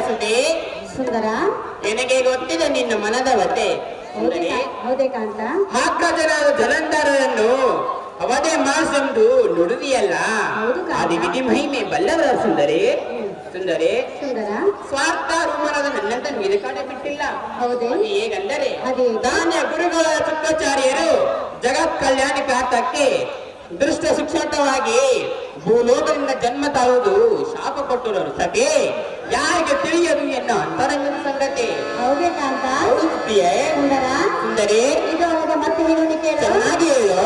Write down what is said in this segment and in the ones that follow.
ಸುದ್ದಿ ಸುಂದರ, ನಿನಗೆ ಗೊತ್ತಿದೆ ನಿನ್ನ ಮನದವತೆ. ಹೌದೇ ಕಾಂತ? ಹಾಕಜನಾದ ಜಲಂಧರನ್ನು ಅವಧೆ ಮಾಸೆಂದು ನುಡಿದಿಯಲ್ಲ, ಅದು ವಿಧಿ ಮಹಿಮೆ ಬಲ್ಲವರ ಸುಂದರಿ. ಸುಂದರಿ, ಸ್ವಾರ್ಥ ರೂಮನದ ನನ್ನಂತ ನಿಲುಕಾಡೆ ಬಿಟ್ಟಿಲ್ಲ. ಹೇಗಂದರೆ ಧಾನ್ಯ ಗುರುಗಳ ಶುಕ್ರಾಚಾರ್ಯರು ಜಗತ್ ಕಲ್ಯಾಣಕಾರ್ಥಕ್ಕೆ ದೃಷ್ಟ ಶಿಕ್ಷಣವಾಗಿ ಭೂಲೋಕದಿಂದ ಜನ್ಮ ತಾಳುವುದು ಶಾಪ ಕೊಟ್ಟರು ಸಖೆ. ಯಾರಿಗೆ ತಿಳಿಯದು ಎನ್ನ ಅಂತರಂಗದ ಸಂಗತಿ. ಸುಂದರಿ, ಮತ್ತೆ ಚೆನ್ನಾಗಿ ಹೇಳು.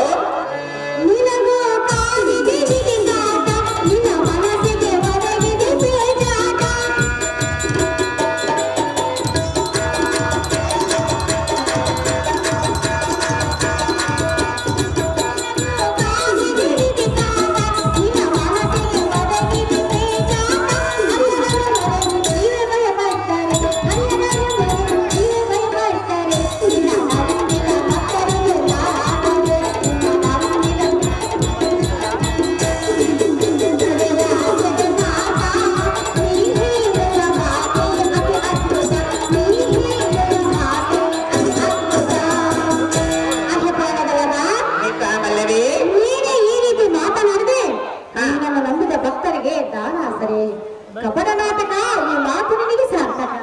ಕಪಟ ನಾಟಕ, ಈ ಮಾತು ನಿನಗೆ ಸಾರ್ಥಕ.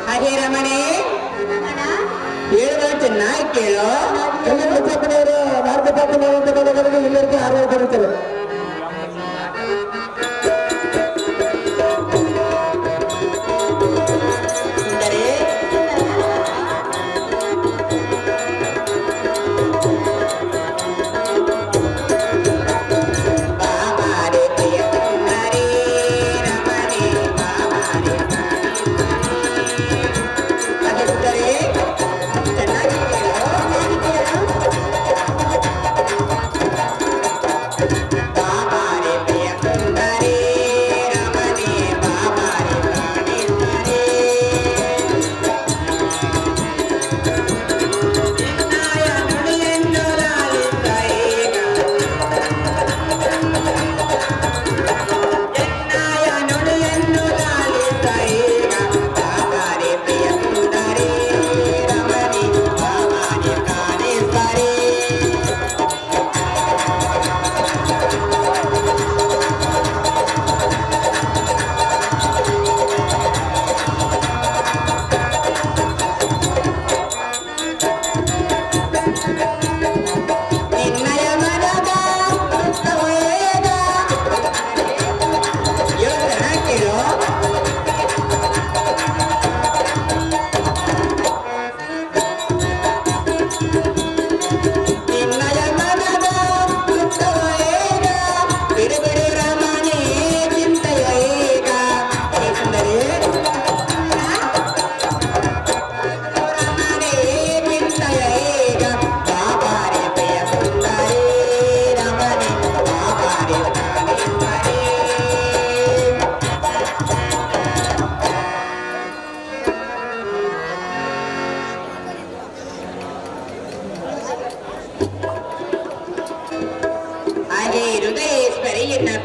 ಹಾಗೆ ರಮಣೆ ಹೇಳುವ ಚೆನ್ನಾಗಿ ಕೇಳೋ. ಭಾರತ ಎಲ್ಲರಿಗೂ ಆರೋಗ್ಯ ಬರುತ್ತದೆ.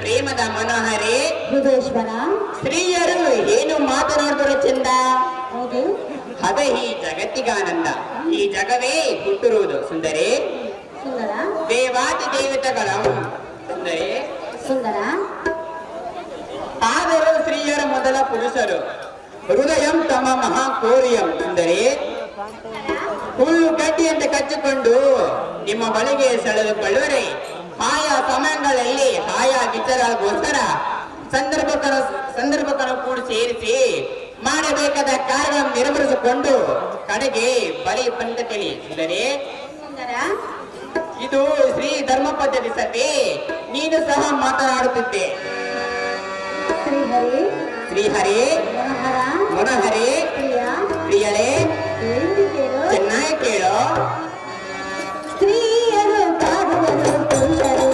ಪ್ರೇಮದ ಮನೋಹರಿ ಹೃದಯೇಶ್ವರ, ಸ್ತ್ರೀಯರು ಏನು ಮಾತನಾಡಿದ್ರು ಚಂದ. ಅದ ಈ ಜಗತ್ತಿಗಾನಂದ. ಈ ಜಗವೇ ಹುಟ್ಟಿರುವುದು ಸುಂದರಿ. ದೇವಾದಿ ದೇವತೆಗಳ ಸುಂದರಿ. ಆದರೂ ಸ್ತ್ರೀಯರ ಮೊದಲ ಪುರುಷರು. ಹೃದಯಂ ತಮ್ಮ ಮಹಾಕೋರಿಯಂ ಸುಂದರಿ. ಹುಲ್ಲು ಗಡ್ಡಿಯಂತೆ ಕಚ್ಚಿಕೊಂಡು ನಿಮ್ಮ ಬಳಿಗೆ ಸೆಳೆದುಕೊಳ್ಳುವರೆ. ಆಯಾ ಸಮಯಗಳಲ್ಲಿ ಆಯಾ ವಿಚಾರಗೋಸ್ಕರ ಸಂದರ್ಭಕ್ಕನ್ನು ಕೂಡ ಸೇರಿಸಿ ಮಾಡಬೇಕಾದ ಕಾರ್ಯಗಳನ್ನು ನಿರ್ವಹಿಸಿಕೊಂಡು ಕಡೆಗೆ ಬಲಿ ಬಂದ ತಿಳಿ ಸುಂದರಿ. ಇದು ಶ್ರೀ ಧರ್ಮ ಪದ್ಧತಿ ಸತಿ. ನೀನು ಸಹ ಮಾತನಾಡುತ್ತಿದ್ದೆ. ಶ್ರೀಹರಿ ಮನೋಹರಿ ಪ್ರಿಯಳೇ, ಚೆನ್ನಾಗಿ ಕೇಳೋ. ಸ್ತ್ರೀಯರು ಕಾಡುವರು ಪುರುಷರು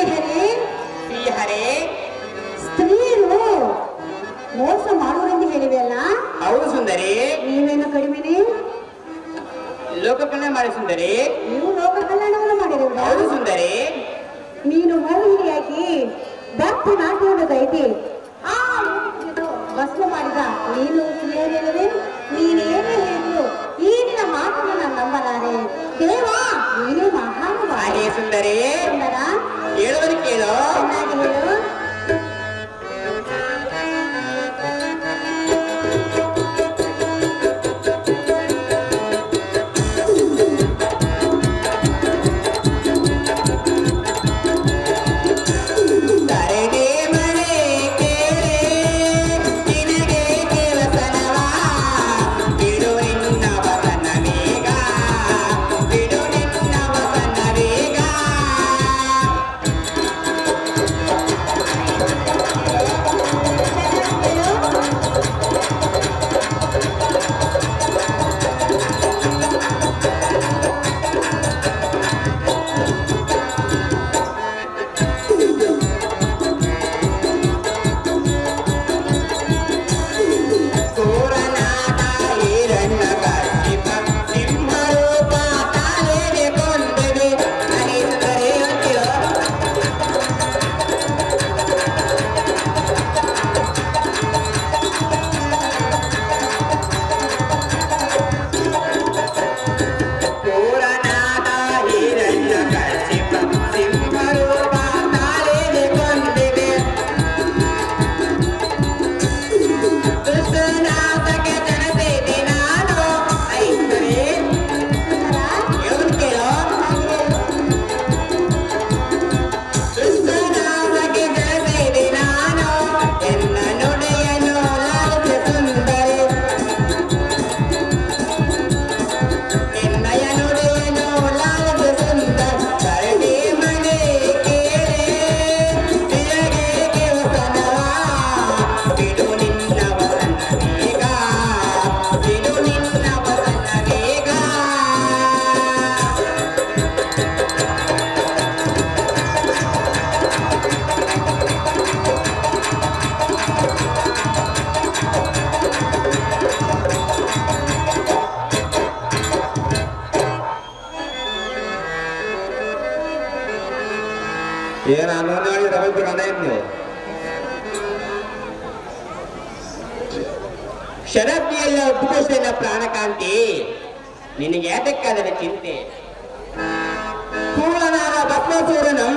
ಶ್ರೀಹರಿ ಶ್ರೀಹರೇ, ಸ್ತ್ರೀಯರು ಮೋಸ ಮಾಡುವರೆಂದು ಹೇಳಿವೆ ಅಲ್ಲ, ಹೌದು ಸುಂದರಿ. ನೀವೇನು ಕಡಿಮೆನೆ? ಲೋಕ ಕಲ್ಯಾಣ ಮಾಡಿ ಸುಂದರಿ. ನೀವು ಲೋಕ ಕಲ್ಯಾಣವನ್ನು ಮಾಡಿರುವುದ? ಹೌದು ಸುಂದರಿ. ನೀನು ಮೋಹಿನಿಯಾಗಿ ಭಕ್ತಿ ನಾಟ್ಯವನ್ನು ಗೈದಿ ಆ ಭಸ್ಮ ಮಾಡಿದ ನೀನು ಶ್ರೀಹರಿಯಲ್ಲವೇ? ನೀನೇನೇ ಹೇಳಿದ್ರು ಈ ನಿನ್ನ ಮಾತನ್ನು ನಾನು ನಂಬಲಾರೆ. ದೇವ ನೀನೇ ಮಹಾನುಭಾವ. ಹಾಗೆ ಸುಂದರಿ, ಸುಂದರ, ಹೇಳುವುದು ಕೇಳು. ಚೆನ್ನಾಗಿ ಹೇಳು. ತರಡೆ ಮಳೆ ಕೇಳೆ, ನಿನಗೆ ದೇವಸನವಾ, ಬಿಡು ನಿನ್ನ ವಸನ ವೇಗ, ಬಿಡು ನಿನ್ನ ವಸನ ವೇಗ. ಕೋರನಾದ ಹಿರಣ್ಯ ಕರ್ಷಿಪ, ಸಿಂಹರೂಪ ತಾನೇನೆ ಕೊಂದಿದೆ. ಹರಿ ಸುಂದರಿ ಅಂತೀರೋ? ಕೋರನಾದ ಹಿರಣ್ಯ ಕರ್ಷಿಪ, ಸಿಂಹರೂಪ ತಾನೇನೆ ಕೊಂದಿದೆ. ದುಷ್ಟನಾದಕ್ಕೆ ಜನತೆದೆ ನಾನು. ಐಶ್ವರ್ಯ, ಹೇಳುವುದು ಕೇಳು. ದುಷ್ಟನಾದಕ್ಕೆ ಜನತೆದೆ ನಾನು, ಎನ್ನ ನುಡಿಯನ್ನು ಲಾಲಿಸ ಸುಂದರಿ. ಎನ್ನಯ ನುಡಿಯನ್ನು ಲಾಲಿಸ ಸುಂದರ. ತರಡೆ ಮಳೆ ಕೇಳೆ, ನಿನಗೆ ದೇವಸನವಾ, ಬಿಡು ನಿನ್ನ ವಸನ ವೇಗ, ಬಿಡು ನಿನ್ನ ವಸನ ವೇಗ. ಏನ ನೋಡಿ ರವಿ ಗಂಡ ನೀವು ಶರಬ್ದಿಯೆಲ್ಲ ಒಪ್ಪಿಕೊಳ್ಳ ಪ್ರಾಣಕಾಂತಿ, ನಿನಗೆ ಯಾತಕ್ಕಾದ ಚಿಂತೆ? ಕೂಳನಾದ ಭಸ್ಮಾಸುರನಂ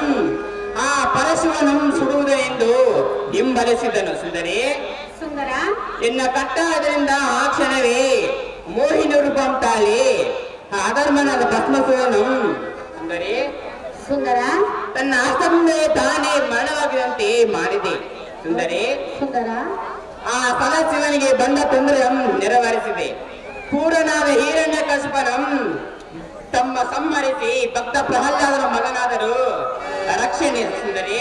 ಆ ಪರಶಿವನಂ ಸುಡುವುದೆಂದು ಹಿಂಬಲಿಸಿದನು ಸುಂದರಿ. ಸುಂದರ, ಎನ್ನ ಕಟ್ಟಾದ್ರಿಂದ ಆ ಕ್ಷಣವೇ ಮೋಹಿನಿ ರೂಪಂ ತಾಳಿ ಆ ಅಧರ್ಮನಾದ ಭಸ್ಮಾಸುರನಂ ಸುಂದರಿ ಸುಂದರ, ತನ್ನ ಹಸ್ತದಿಂದಲೇ ತಾನೇ ಮರಣವಾಗಿದಂತೆ ಮಾಡಿದೆ ಸುಂದರಿ. ಸುಂದರ, ಆ ಸದಾಶಿವನಿಗೆ ಬಂದ ತೊಂದರೆಯನ್ನು ನೆರವೇರಿಸಿದೆ. ಕೂಡನಾದ ಹಿರಣ್ಯ ಕಶಿಪನಂ ತಮ್ಮ ಸಂಹರಿಸಿ ಭಕ್ತ ಪ್ರಹ್ಲಾದನ ಮಗನಾದರೂ ರಕ್ಷಣೆ ಸುಂದರಿ.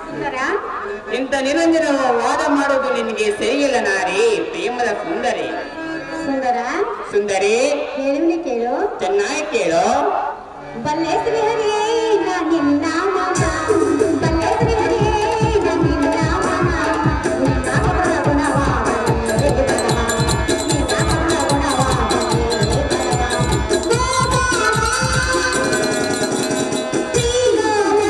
ಸುಂದರ, ಇಂಥ ನಿರಂಜನ ವಾದ ಮಾಡುವುದು ನಿನಗೆ ಸರಿಯಿಲ್ಲ ನಾರಿ ಪ್ರೇಮದ ಸುಂದರಿ. ಸುಂದರ, ಸುಂದರಿ, ಹೇಳುವಳಿ ಕೇಳು. ಚೆನ್ನಾಗಿ ಕೇಳು. ಬಲ್ಲೆ ಶ್ರೀಹರಿಯೇ ನಾ ನಿನ್ನ ಮಗ, ಬಲ್ಲೆ ಶ್ರೀಹರಿಯೇ ನಾ ನಿನ್ನ ಮಗ, ನಿನ್ನ ಕರುಣ ಗುಣವಾಗಲೇ ಬರವ, ನಿನ್ನ ಕರುಣ ಗುಣವಾಗಲೇ ಬರವ. ಗೋಪಾಲ, ಶ್ರೀಲೋಲ,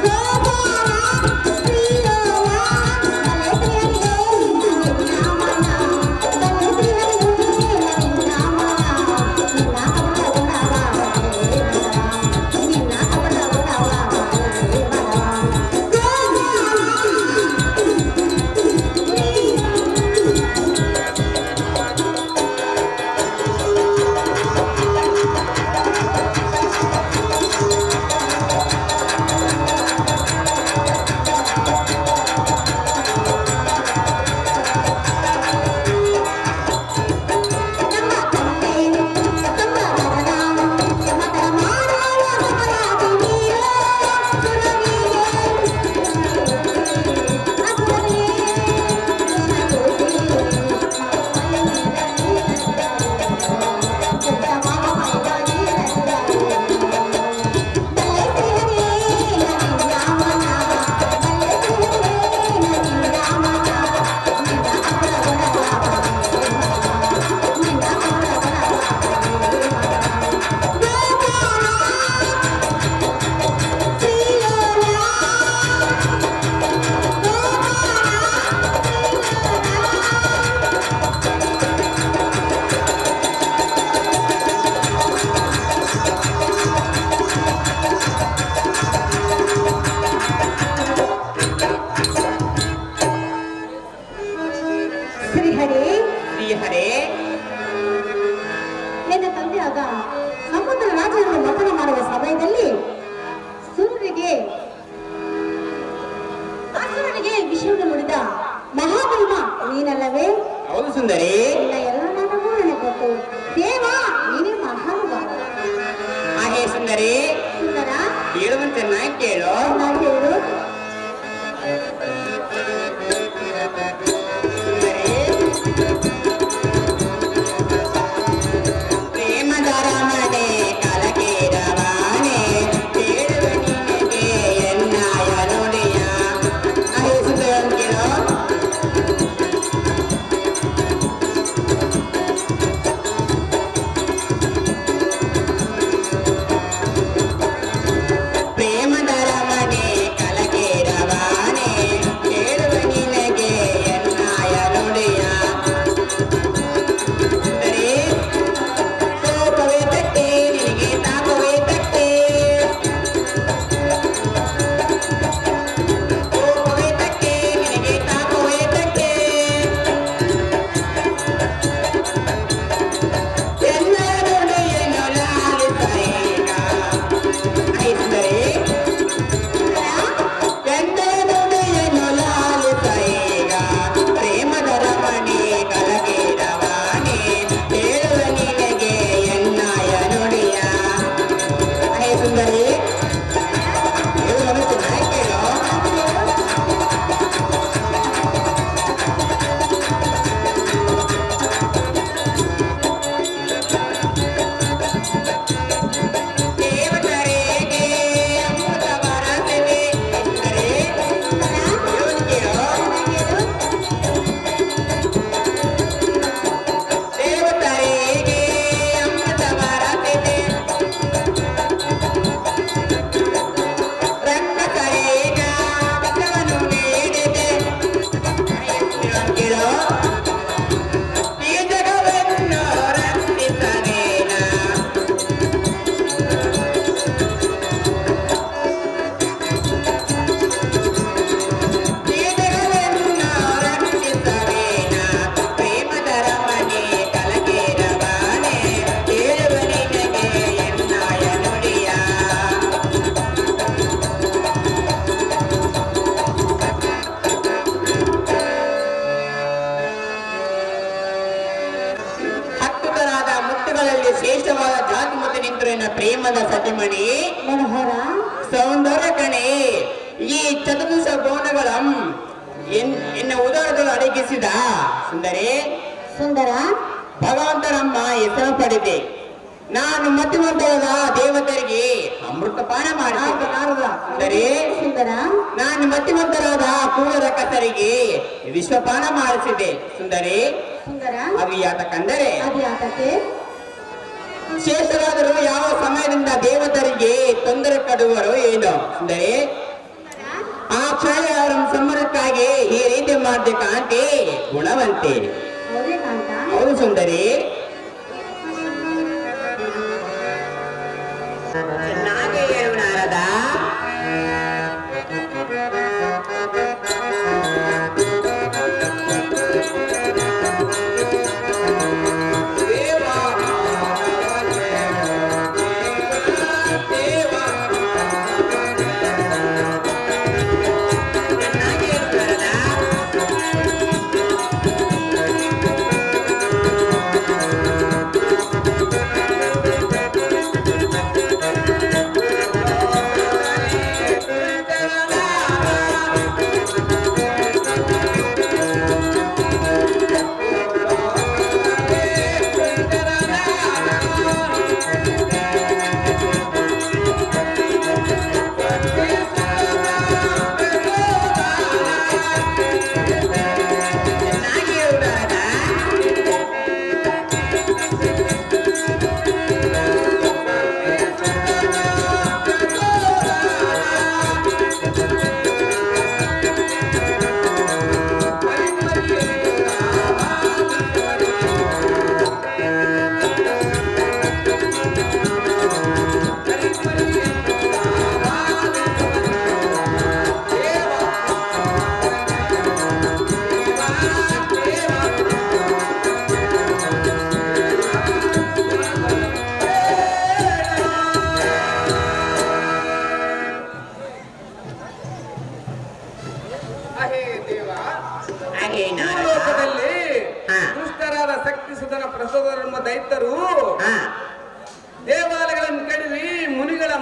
ಗೋಪಾಲ, ಶ್ರೀಲೋಲ, ಬಲ್ಲೆ ಶ್ರೀಹರಿಯೇ ನಾ ನಿನ್ನ ಮಗ, ಬಲ್ಲೆ ಶ್ರೀಹರಿಯೇ ನಾ ನಿನ್ನ ಮಗ, ನಿನ್ನ ಕರುಣ ಗುಣವಾಗಲೇ ಸುಂದರಿ ಸುಂದರ ಹೇಳುವಂತೆ ನಾ ಕೇಳು. ನಾ ಹೇಳು. ಪ್ರೇಮದ ರಮಣೆ ಕಲಕೇರವಾಣೆ ಕೇಳುವ ನಿನಗೆ ಎನ್ನಾಯ ನುಡಿಯ. ಕೇಳು. ಪ್ರೇಮದ ರಮಣೆ ಕಲಕೇರವಾಣೆ ಕೇಳುವ ನಿನಗೆ ಎನ್ನಾಯ ನುಡಿಯ. ಸುಂದರಿ ಕೋಪವೇ ತಟ್ಟೆ ನಿನಗೆ ತಾಪವೇ ತಟ್ಟೆ. ಕೋಪವೇ ತಟ್ಟೆ ನಿನಗೆ ತಾಪವೇ ತಟ್ಟೆ. ಎಲ್ಲ ನುಡಿಯನ್ನು ಲಾಲಿಸ ಈಗ. ಸುಂದರಿ ಎಂದ ನುಡಿಯನ್ನು ಲಾಲಿಸ ಈಗ. ಪ್ರೇಮದ ರಮಣೆ ಕಲಕೇರವಾಣೆ ಕೇಳುವ ನಿನಗೆ ಎನ್ನಾಯ ನುಡಿಯ. ಸುಂದರಿ ಹೇಳುವಂತೆ ನಾ ಕೇಳು. ದೇವತರಿಗೆ ಅಮೃತ ಬರಸಿದೆ. ಸುಂದರಿ ಹೇಳುವಂತೆ ಕೇಳು. ದೇವತರಿಗೆ ಅಮೃತ ಬರಸಿದೆ. ರಕ್ಕಸರೇಗ ವಿಷವನ್ನು ನೀಡಿದೆ. ಕೇಳು. ಈ ಜಗವನ್ನು ರಕ್ಷಿಸಲೇನ. ಈ ಜಗವನ್ನು ರಕ್ಷಿಸಲೇನ. ಪ್ರೇಮದ ರಮಣೆ ಕಲಕೇರವಾಣೆ ಕೇಳುವ ನಿನಗೆ ಎನ್ನಾಯ ನುಡಿಯ. ಹತ್ತು ತರಹದ ಮುತ್ತುಗಳಲ್ಲಿ ಶ್ರೇಷ್ಠವಾದ ಜಾತಿ ಮುತ್ತು ನಿಂತಿರುವ ಪ್ರೇಮದ ಸತಿಮಣಿ ಮನೋಹರ ಸೌಂದರ್ಯ ಕಣೆ. ಈ ಚತುರ್ದಶ ಗೋಣಗಳಂ ಎನ್ನ ಉದರದಲ್ಲಿ ಅಡಗಿಸಿದ. ಸುಂದರಿ ಸುಂದರ ಭಗವಂತನಮ್ಮ ಹೆಸರು ಪಡೆದೆ. ನಾನು ಮತಿಮಂತರಾದ ದೇವತರಿಗೆ ಅಮೃತಪಾನ ಮಾಡಿಸಿದೆ. ಸುಂದರಿ ಸುಂದರ ನಾನು ಮತಿಮಂತರಾದ ಕೂಲರ ಕಸರಿಗೆ ವಿಶ್ವಪಾನ ಮಾಡಿಸಿದೆ. ಸುಂದರಿ ಸುಂದರ ಅದು ಯಾತಕಂದರೆ ಅದು ಯಾತಕ್ಕೆ? ಶೇಷರಾದರು ಯಾವ ಸಮಯದಿಂದ ದೇವತರಿಗೆ ತೊಂದರೆ ಕೊಡುವರು ಏನೋ. ಸುಂದರಿ ಆ ಕ್ಷಯ ಅವರ ಸಂಬಂಧಕ್ಕಾಗಿ ಈ ರೀತಿ ಮಾಡಿದೆ ಕಾಂತಿ ಗುಣವಂತೆ. ಹೌದೇ ಕಾಂತ? ಹೌದು ಸುಂದರಿ. ಚೆನ್ನಾಗಿ ಹೇಳು ನಾರದ. ಚೆನ್ನಾಗಿ ಹೇಳು ನಾರದ.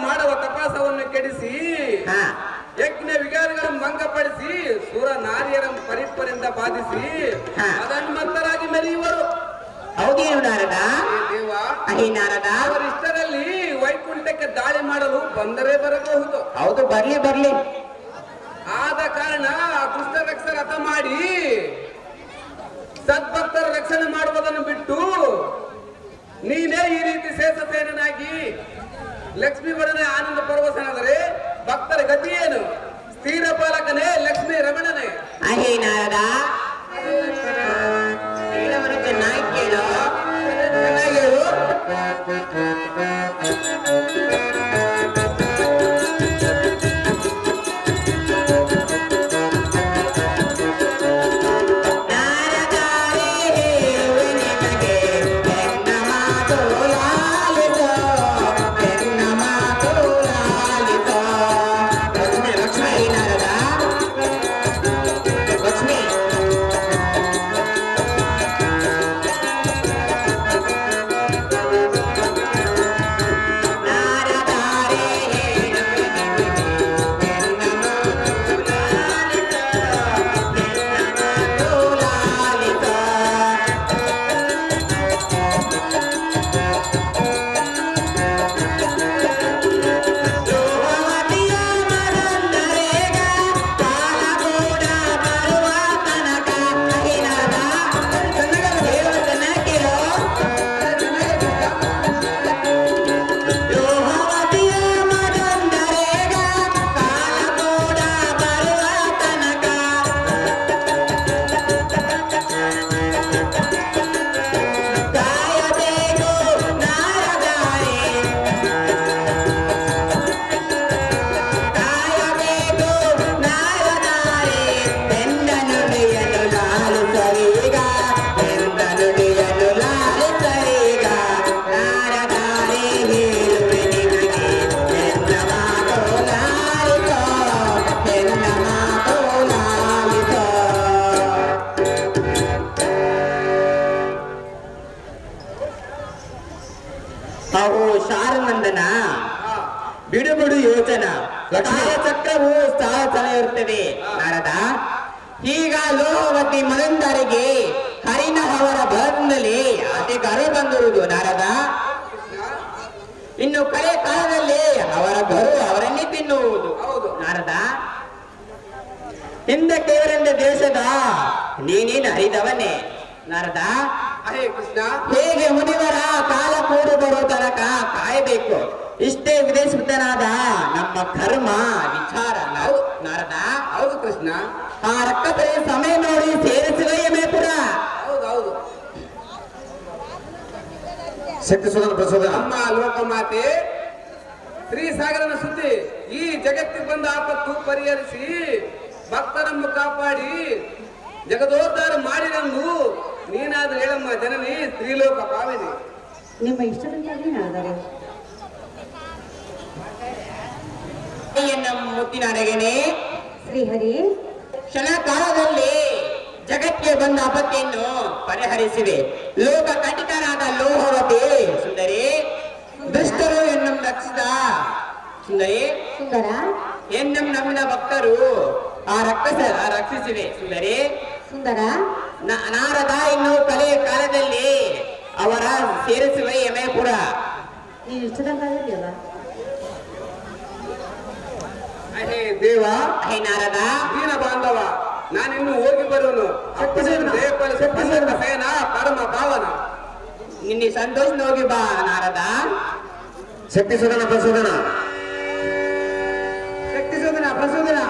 ಮಾಡುವ ತಪಾಸವನ್ನು ಕೆಡಿಸಿ ಹಾ ಯಜ್ಞ ವಿಗಾರಗಳನ್ನು ಭಂಗಪಡಿಸಿ ಸುರ ನಾರಿಯರ ಪರಿಪರಿಂದ ಬಾಧಿಸಿ ಹಾ. ಅದನ್ಮತ್ತರಾಗಿ ಮೆರೆಯುವರು. ಹೌದೇನು ನಾರದ? ಹೇ ದೇವ, ಅಹೇ ನಾರದ, ಅವರಿಷ್ಟರಲ್ಲಿ ವೈಕುಂಠಕ್ಕೆ ದಾಳಿ ಮಾಡಲು ಬಂದರೆ ಬರಬಹುದು. ಹೌದು, ಬರ್ಲಿ ಬರ್ಲಿ. ಆದ ಕಾರಣ ದುಷ್ಟ ರಕ್ಷರ ರಥ ಮಾಡಿ ಸದ್ಭಕ್ತರ ರಕ್ಷಣೆ ಮಾಡುವುದನ್ನು ಬಿಟ್ಟು ನೀನೇ ಈ ರೀತಿ ಶೇಷಸೇನನಾಗಿ ಲಕ್ಷ್ಮೀಗೌಡನೇ ಆನಂದ ಪರವಶನಾದರೆ ಭಕ್ತರ ಗತಿ ಏನು? ಸ್ಥಿರ ಪಾಲಕನೇ ಲಕ್ಷ್ಮೀ ರಮಣನೇ. ಅಹೇ ನಾರದ, ಹೇಳವರು ಚೆನ್ನಾಗಿ ಕೇಳು, ಚೆನ್ನಾಗಿ ಹೇಳು. ಅವು ಶಾರನಂದನ ಬಿಡು ಬಿಡು ಯೋಚನ ಚಕ್ರವು ಸ್ಥಳ ಇರುತ್ತದೆ ನಾರದ. ಈಗ ಲೋಹವತಿ ಮನಂದರಿಗೆ ಹರಿನ ಅವರ ಬಲದಿಂದಲೇ ಅತಿ ಗರು ಬಂದಿರುವುದು ನಾರದ. ಇನ್ನು ಕಳೆ ಕಾಲದಲ್ಲಿ ಅವರ ಗರು ಅವರನ್ನೇ ತಿನ್ನುವುದು ನಾರದ. ಹಿಂದಕ್ಕೆ ಇವರಿಂದ ದೇಶದ ನೀನೇನು ಹರಿದವನೇ ನಾರದ. ಹರೇ ಕೃಷ್ಣ, ಹೇಗೆ ಮುನಿವರ ಕಾಲ ಕೂಡು ಬರೋ ತನಕ ಕಾಯಬೇಕು, ಇಷ್ಟೇ ವಿದೇಶನಾದ ನಮ್ಮ ಕರ್ಮ ವಿಚಾರ ನಾರದ. ಹೌದು ಕೃಷ್ಣ, ಆ ರಕ್ಕಸರಿ ಸಮಯ ನೋಡಿ ಸೇರಿಸುವ ಯಮೇಪುರ. ಹೌದು. ಶಕ್ತಿ ಸುಧನ ಪ್ರಸೋದನ. ಅಮ್ಮ ಲೋಕಮಾತೆ ಶ್ರೀಸಾಗರನ ಸುದ್ದಿ ಈ ಜಗತ್ತಿಗೆ ಬಂದ ಆಪತ್ತು ಪರಿಹರಿಸಿ ಭಕ್ತರನ್ನು ಕಾಪಾಡಿ ಜಗದೋದ್ಧಾರ ಮಾಡಿರಂದು ನೀನಾದ್ರೂ ಹೇಳಮ್ಮ ಜನನಿ ತ್ರಿಲೋಕ ಪಾವಿನಿ. ನಿಮ್ಮ ಇಷ್ಟದಂತೆ ನಾದರೆ ಮುತ್ತಿನ ಅಡಗನೆ ಶ್ರೀಹರಿ ಕ್ಷಣ ಕಾಲದಲ್ಲಿ ಜಗತ್ತಿಗೆ ಬಂದ ಆಪತ್ತೆಯನ್ನು ಪರಿಹರಿಸಿವೆ. ಲೋಕ ಕಂಟಿತನಾದ ಲೋಹವತಿ ಸುಂದರಿ, ದುಷ್ಟರು ಎನ್ನಂ ರಕ್ಷಿಸಿದ ಸುಂದರಿ, ಸುಂದರ ಎನ್ನಂ ನಂಬಿದ ಭಕ್ತರು ಆ ರಕ್ಷಿಸಿವೆ ಸುಂದರಿ. ಸುಂದರ ನಾರದ ಇನ್ನು ಕಲೆಯ ಕಾಲದಲ್ಲಿ ಅವರ ಸೇರಿಸುವ ಯಮಯಪುರ. ನೀವು ಇಷ್ಟದಂಗಾದಲ್ಲಿ ಅಲ್ಲ ಅಹೇ ದೇವ, ಹೇ ನಾರದ, ದೀನ ಬಾಂಧವ, ನಾನಿನ್ನು ಹೋಗಿ ಬರುವನು. ಸೇನ ಪರಮ ಪಾವನ. ನಿನ್ನೆ ಸಂತೋಷ ಹೋಗಿ ಬಾ ನಾರದ. ಶಕ್ತಿ ಸುಧನ ಪ್ರಸೋದನ. ಶಕ್ತಿ ಸೋದನ ಪ್ರಸೋದನ.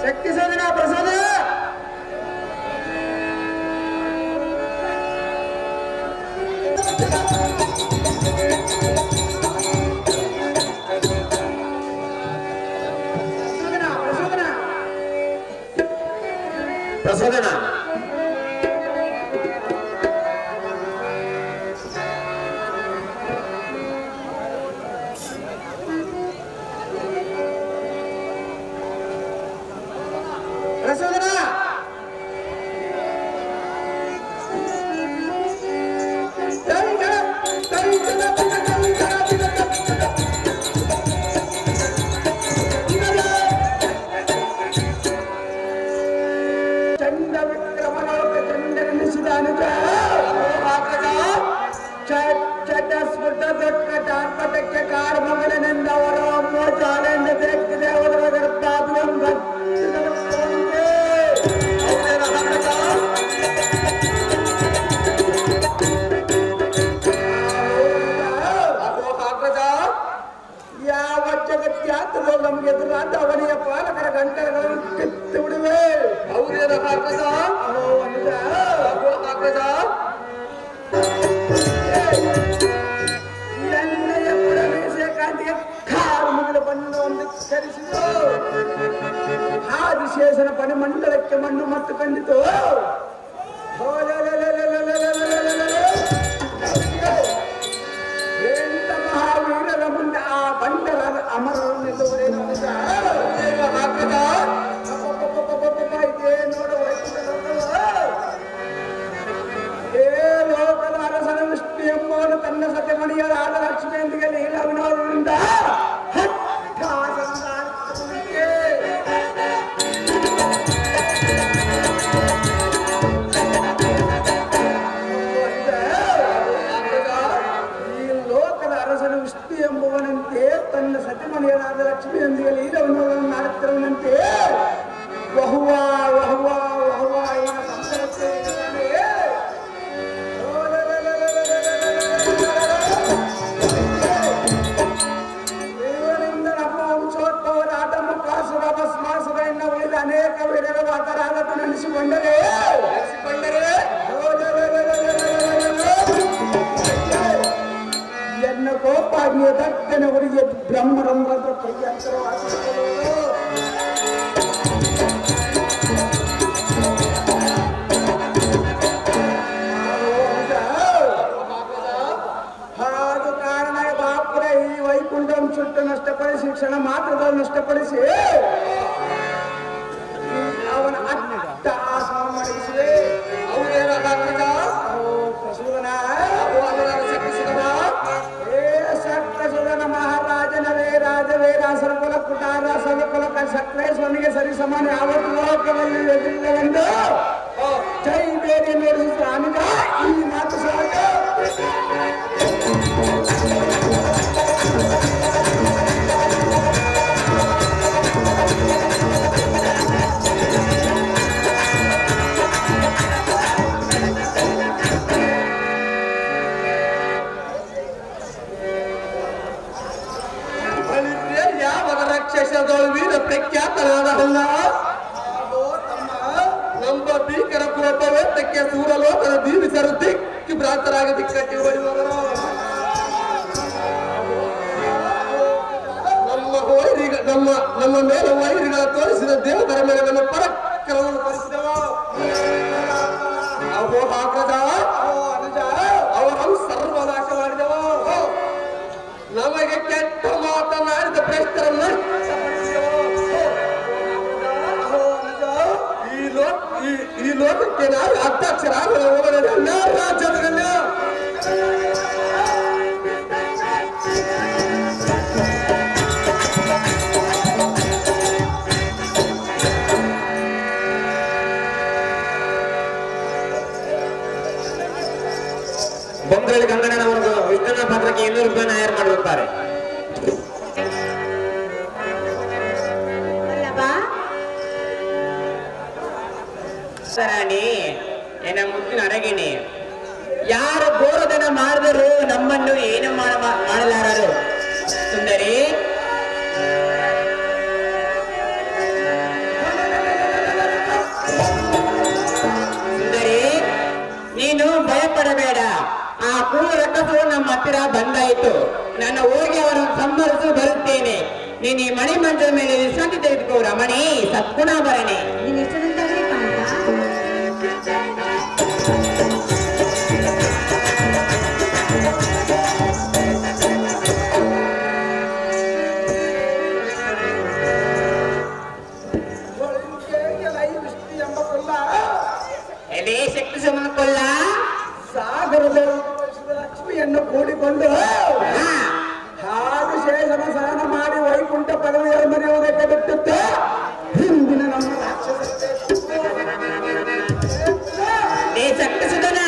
ಶಕ್ತಿ ಸೋದನ ಪ್ರಸೋದನ. ಗುಡ್ಡ ದೊಡ್ಡ ಚಾರ್ಪಟಕ್ಕೆ ಕಾರ್ ಮಗಳನಿಂದ ಅವರ ಅಮ್ಮ ಚಾಲೆಂಡ್ ಬೇಕಿದೆ ಅವರ ಗರ್ಭಾದ್ಯಂ ಯಾವ ಜಗತ್ಯಾತರೋ ನಮ್ಗೆ ಎದುರಾದ ಅವನಿಯ ಪಾಲಕರ ಗಂಟೆಗಳನ್ನು ಕಿತ್ತು ಬಿಡುವೆ. ಹೌದೇನ ಹಾಕದ ಹಾಕದ ಎಣ್ಣೆಯ ಪುಡಮೇಸೆ ಕಾಂತಿಗೆ ಕಾರು ಮುಗಿಲ ಬಣ್ಣವನ್ನು ಕರಿಸಿತು. ಆದಿಶೇಷನ ಪಣಿಮಂಡಲಕ್ಕೆ ಮಣ್ಣು ಮತ್ತು ಕಂಡಿತು. ಎಂತ ಮಹಾವೀರರ ಮುಂದೆ ಆ ಬಂಡರ ಅಮರರನ್ನು ಹಾಕದ ಇದೇ ನೋಡುವ ಲೋಕದ ಅರಸನ ವಿಷ್ಣು ಎಂಬುವನು ತನ್ನ ಸತ್ಯಮಣಿಯರಾದ ಲಕ್ಷ್ಮಿಯೊಂದಿಗೆ ಲೀಲ ವಿನೋದದಿಂದ ಈ ಲೋಕದ ಅರಸನ ವಿಷ್ಣು ಎಂಬುವನಂತೆ ತನ್ನ ಸತ್ಯಮಣಿಯರಾದ ಲಕ್ಷ್ಮಿಯೊಂದಿಗೆ ಲೀಲ ವಿನೋದವನ್ನು ಮಾಡುತ್ತಿರುವಂತೆ ವಹುವಾ ವಹುವಾ ವಹುವಾ ಎನ್ನ ಸಂತರಕ್ಕೆ ಇವರಿಂದ ನಮ್ಮ ವಂಶೋದ್ಭವರ ಆಟಮ ಕಾಸುರ ಭಸ್ಮಾಸುರ ಎನ್ನ ಉಳಿದ ಅನೇಕ ವೀರರ ವಾತರಾಗತ ನೆನೆಸಿಕೊಂಡರೆ ಎನ್ನ ಕೋಪಾಗ್ನಿಯ ದಟ್ಟನೆ ಹುಡುಗಿ ಬ್ರಹ್ಮರಂಧ್ರದ ಕೈಯಂತರವಾಗುವುದು. ಹಾದು ಕಾರಣ ಬಾಪುರ ಈ ವೈಕುಂಠಂ ಸುಟ್ಟು ನಷ್ಟಪಡಿಸಿ ಕ್ಷಣ ಮಾತ್ರದಲ್ಲಿ ನಷ್ಟಪಡಿಸಿ ಅವನ ಅಟ್ಟ ಆಸನ ಮಾಡಿಸಿದೆ. ಸಕ್ತಸುಧನ ಮಹಾರಾಜನವೇ ರಾಜವೀರಾಸನ ಕುಲ ಕುಟಾರ ಸವಿಕುಲ ಸಕ್ರೇಶ್ವರನಿಗೆ ಸರಿ ಸಮಾನ ಯಾವತ್ತು ಲೋಕದಲ್ಲಿ ಎದುರಿಲ್ಲವೆಂದು ಜೈ ಬೇರೆ ನೋಡಿಸಿದ ಅನುಜ ಈ ಮಾತು ಸಾಕು. ವೀರ ಪ್ರಖ್ಯಾತನಾದ ನಮ್ಮ ಭೀಕರ ಕೋಪವೇತಕ್ಕೆ ಸೂರಲೋಕದ ದೀವಿಸರು ದಿಕ್ಕಿ ಭ್ರಾಂತರಾಗಿ ದಿಕ್ಕಟ್ಟಿ ಹೊಡೆಯುವವರು ನಮ್ಮ ಮೇಲೆ ವೈರಿಗಳ ತೋರಿಸಿದ ದೇವತರ ಮೇಲವನ್ನು ಪರಾಕ್ರಮವನ್ನು ತೋರಿಸಿದವ ಅಹೋ ಹಾಕದ ಅವರನ್ನು ಸರ್ವನಾಶ ಮಾಡಿದವ. ನಮಗೆ ಕೆಟ್ಟ ಮಾತನಾಡಿದ ಭ್ರಷ್ಟರನ್ನು ಈ ಲೋಕಕ್ಕೆ ನಾವು ಅಧ್ಯಕ್ಷರ ರಾಜ್ಯದಲ್ಲಿ ಬೊಂಬರಲ್ಲಿ ಗಂಗಣ್ಣನವರು ವಿಷ್ಣುನ ಪಾತ್ರಕ್ಕೆ 200 ರೂಪಾಯಿ ಹೈರ್ ಮಾಡಿರುತ್ತಾರೆ. ಸರಣಿ ಏನ ಮುತ್ತಿನ ಅಡಗಿನಿ ಯಾರು ಗೋರದನ ಮಾಡಿದರೂ ನಮ್ಮನ್ನು ಏನು ಮಾಡಲಾರರು. ಸುಂದರಿ ಸುಂದರಿ ನೀನು ಭಯಪಡಬೇಡ. ಆ ಕೂಳು ರಕ್ಕಸವು ನಮ್ಮ ಹತ್ತಿರ ಬಂದಾಯಿತು. ನನ್ನ ಹೋಗಿ ಅವರನ್ನು ಸಂಬರಿಸಿ ಬರುತ್ತೇನೆ. ನೀನು ಈ ಮಣಿ ಮಂಚದ ಮೇಲೆ ವಿಶ್ರಾಂತಿ ತೆಗೆದುಕೋ ರಮಣಿ, ಸತ್ಗುಣಾಭರಣೆ. ನೀನು ಇಷ್ಟದಂತಾಗಲಿ ಶಕ್ತಿ ಸಮನ ಕೊಲ್ಲ ಸಾಗರದ ಲಕ್ಷ್ಮಿಯನ್ನು ಕೂಡಿಕೊಂಡು ಹಾದು ಶೇಷನ ಸಹನ ಮಾಡಿ ವೈಕುಂಠ ಪದವಿಯ ಮರೆಯುವುದಕ್ಕೆ ಬಿಟ್ಟುತ್ತೆ. ಹಿಂದಿನ ನಮ್ಮ ರಾಕ್ಷಸತೆ ಶಕ್ತಿ ಸುಧನ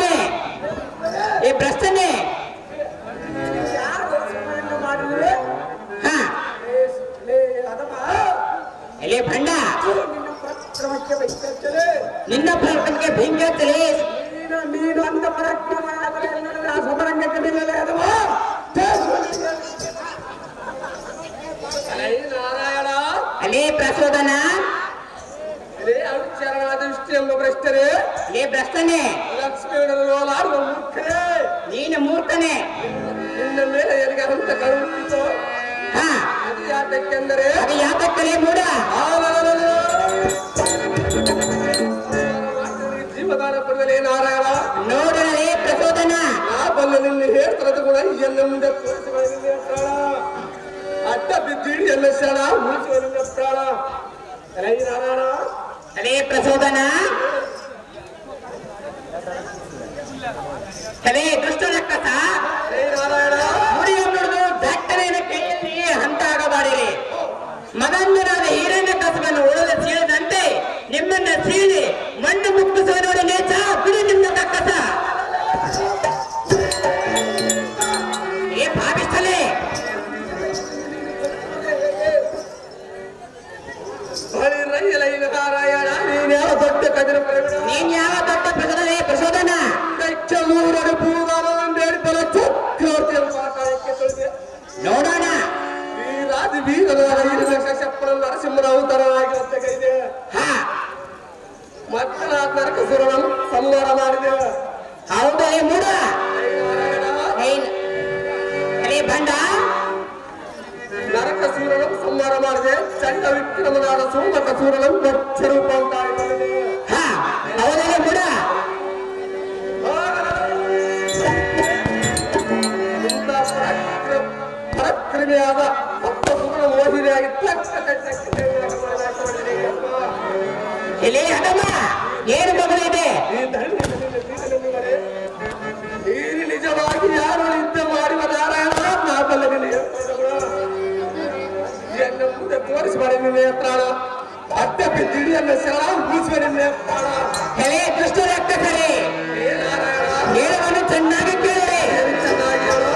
ಭ್ರಷ್ಟನೆ ಈ ಭ್ರಷ್ಟನೆ ಹಾ ಎಲೆ ಭಂಡ ನಿನ್ನ ಪರಾಕ್ರಮಕ್ಕೆ ಬೆಂಕಿ ಹತ್ತಲಿ ನೀನು ಅಂತ ಪರಾಕ್ರಮ ಸಮರಂಗಕ್ಕೆ ನಿಲ್ಲಲೇ ಅದವ ನಾರಾಯಣ ಅಲೇ ಪ್ರಚೋದನ ಅನುಚರಣಾದೃಷ್ಟಿ ಎಂಬ ಭ್ರಷ್ಟರೇ ಲೇ ಭ್ರಷ್ಟನೆ ಲಕ್ಷ್ಮೀನಾಡುವ ಮೂರ್ಖರೇ ನೀನು ಮೂರ್ಖನೆ ನಿನ್ನ ಮೇಲೆ ಎಲ್ಲಿಗೆ ಅಂತ ಕಳುಹಿಸಿತು ಹಾ ಅದು ಯಾತಕ್ಕೆಂದರೆ ಅದು ಯಾತಕ್ಕಲೇ ಮೂಡ ಜೀವದಾನ ಪಡೆದಲೇ ನಾರಾಯಣ ನೋಡಲೇ ಪ್ರಚೋದನ ಆ ಬಲ್ಲ ನಿನ್ನ ಹೇಳ್ತರದ ಕೂಡ ಎಲ್ಲ ಮುಂದೆ ತೋರಿಸಿಕೊಳ್ಳಿ ಅಡ್ಡ ಬಿದ್ದಿಡಿ ಎಲ್ಲ ಶಾಣ ಉಳಿಸುವ ಪ್ರಾಣ ನಾರಾಯಣ ಅಲೇ ಪ್ರಚೋದನ ಅಲೇ ದುಷ್ಟ ರಕ್ಕಸ ನಾರಾಯಣ ಮುಡಿಯ ನುಡಿದು ದಟ್ಟನೆಯ ಕೈಯಲ್ಲಿ ಹಂತಾಗಬಾಡಿರಿ ಮಗಂದನಾದ ಹಿರಣ್ಯ ಕಸವನ್ನು ಉಳಿದ ಸೀಳದಂತೆ ನಿಮ್ಮನ್ನ ಸೀಳಿ ಮಣ್ಣು ಮುಕ್ಕಿಸುವ ನೋಡಿ ನೇಚ ಬಿಡಿ ನಿಮ್ಮ ಕಕ್ಕಸ ಏ ಭಾವಿಸಲೇ ನಾರಾಯಣ ನೀನ್ ಯಾವ ದೊಡ್ಡ ಕದಿರ ನೀನ್ ಯಾವ ದೊಡ್ಡ ಪ್ರಸೋದನೆ ಪ್ರಚೋದನ ಮೂರಡಿ ಪೂಗಾರವನ್ನು ಹೇಳ್ತಾರೆ ಚಕ್ರವರ್ತಿಯ ಪಾತಾಳಕ್ಕೆ ತೊಳೆದೆ ನೋಡೋಣ ವೀರಾದಿ ವೀರರಾದ ಹಿರಣ್ಯ ಶಪ್ಪನ ನರಸಿಂಹನ ಅವತಾರವಾಗಿರುತ್ತದೆ ಹಾ ಮಕ್ಕಳ ನರಕಸುರನ ಸಂಹಾರ ಮಾಡಿದೆ ಹೌದಲೇ ಮೂಡ ಅಲೇ ಬಂಡ ನರಕಸೂರನ ಸಂಹಾರ ಮಾಡಿದೆ ಚಂಡ ವಿಕ್ರಮನಾದ ಸೋಮಕಸೂರನ ದಕ್ಷ ರೂಪ ಉಂಟಾಗಿದೆ ಹಾ ಹೌದಲೇ ಮೂಡ ಪರಕ್ರಮಿಯಾದ ಭಕ್ತಸೂರನ ಮೋಹಿನಿಯಾಗಿ ಎಲೆ ಹದಮ್ಮ ಏನು ಮಗಳಿದೆ ನೀನು ನಿಜವಾಗಿ ಯಾರು ಯುದ್ಧ ಮಾಡುವ ನಾರಾಯಣ ನಾಬಲ್ಲದಲ್ಲಿ ಎನ್ನ ಮುಂದೆ ತೋರಿಸಬೇಡ ನಿನ್ನೆ ಪ್ರಾಣ ಅಡ್ಡ ಬಿದ್ದಿಡಿಯನ್ನ ಶರಣ ಉಳಿಸುವ ನಿನ್ನೆ ಪ್ರಾಣ ಎಲೆ ದುಷ್ಟ ರಕ್ತಸರೇ ಹೇಳವನ್ನು ಚೆನ್ನಾಗಿ ಕೇಳಿ ಚೆನ್ನಾಗಿ ಹೇಳು.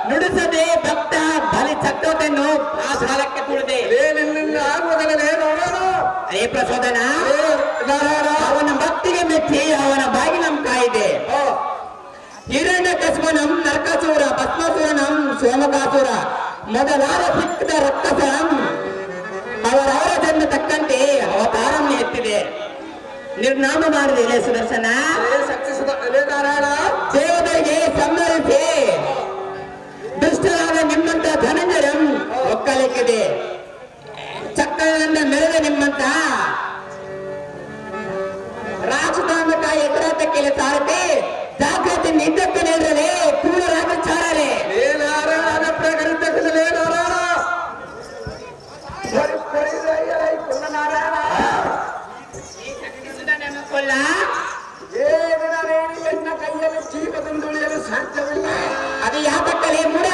ನುಡಿಸದೆ ಭಕ್ತ ಬಲಿ ಚಕ್ರವನ್ನು ಆ ಸಾಲಕ್ಕೆ ತುಳಿದೆ ಆಗುವುದಲ್ಲೇ ನೋಡೋಣ ಅರೇ ಪ್ರಚೋದನ, ಅವನ ಭಕ್ತಿಗೆ ಮೆಚ್ಚಿ ಅವನ ಬಾಗಿಲಂ ಕಾಯಿದೆ. ಹಿರಣ್ಯಕಶಿಪುನಂ ನರಕಾಸುರ, ಭಸ್ಮಾಸುರನಂ ಸೋಮಕಾಸುರ ಮೊದಲಾದ ಸಿಕ್ಕಿದ ರಕ್ಕಸಂ ಅವರವರ ಜನ್ಮ ತಕ್ಕಂತೆ ಅವತಾರಂ ಎತ್ತಿದೆ. ನಿರ್ನಾಮ ಮಾಡಿದೆ ಇಲ್ಲೇ ಸುದರ್ಶನ. ದೇವತೆಗೆ ಸಂಬರಿಸಿ ದುಷ್ಟರಾದ ನಿಮ್ಮಂತ ಧನಂಜಯಂ ಒಕ್ಕಲಿಕ್ಕಿದೆ. ಚಕ್ಕಳಿನಿಂದ ಮೆರೆದ ನಿಮ್ಮಂತ ರಾಜಧಾಮಕ ಎದುರಾಟಕ್ಕೆ ಸಾರಥಿ ಜಾಗೃತಿ ನಿದ್ದಕ್ಕೆ ನೀಡಲೇ ಪೂರ್ಣರಾಗ ಚಾರಲೆ ಕೊಲ್ಲ ಕೈಯಲ್ಲಿ ಜೀವದಿಂದುಳಿಯಲು ಸಾಧ್ಯವಿಲ್ಲ. ಅದು ಯಾತಕ್ಕಲೇ ಮೂಡ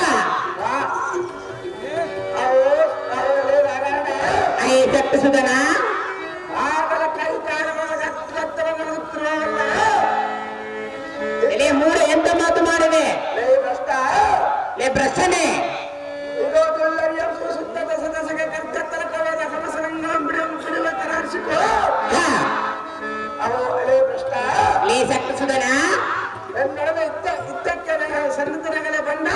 ಸುಧನ ಆಗಲ ಕೈ ಎಲೆ ಮೂಡ ಎಂತ ಮಾತು ಮಾಡಿದೆ ಲೇ ಭ್ರಷ್ಟನೇ. ಲೇ ಶಕ್ತಿ ಸುಧನ ಇದ್ದಕ್ಕೆ ಸನ್ನತನಗಳೇ ಬಣ್ಣ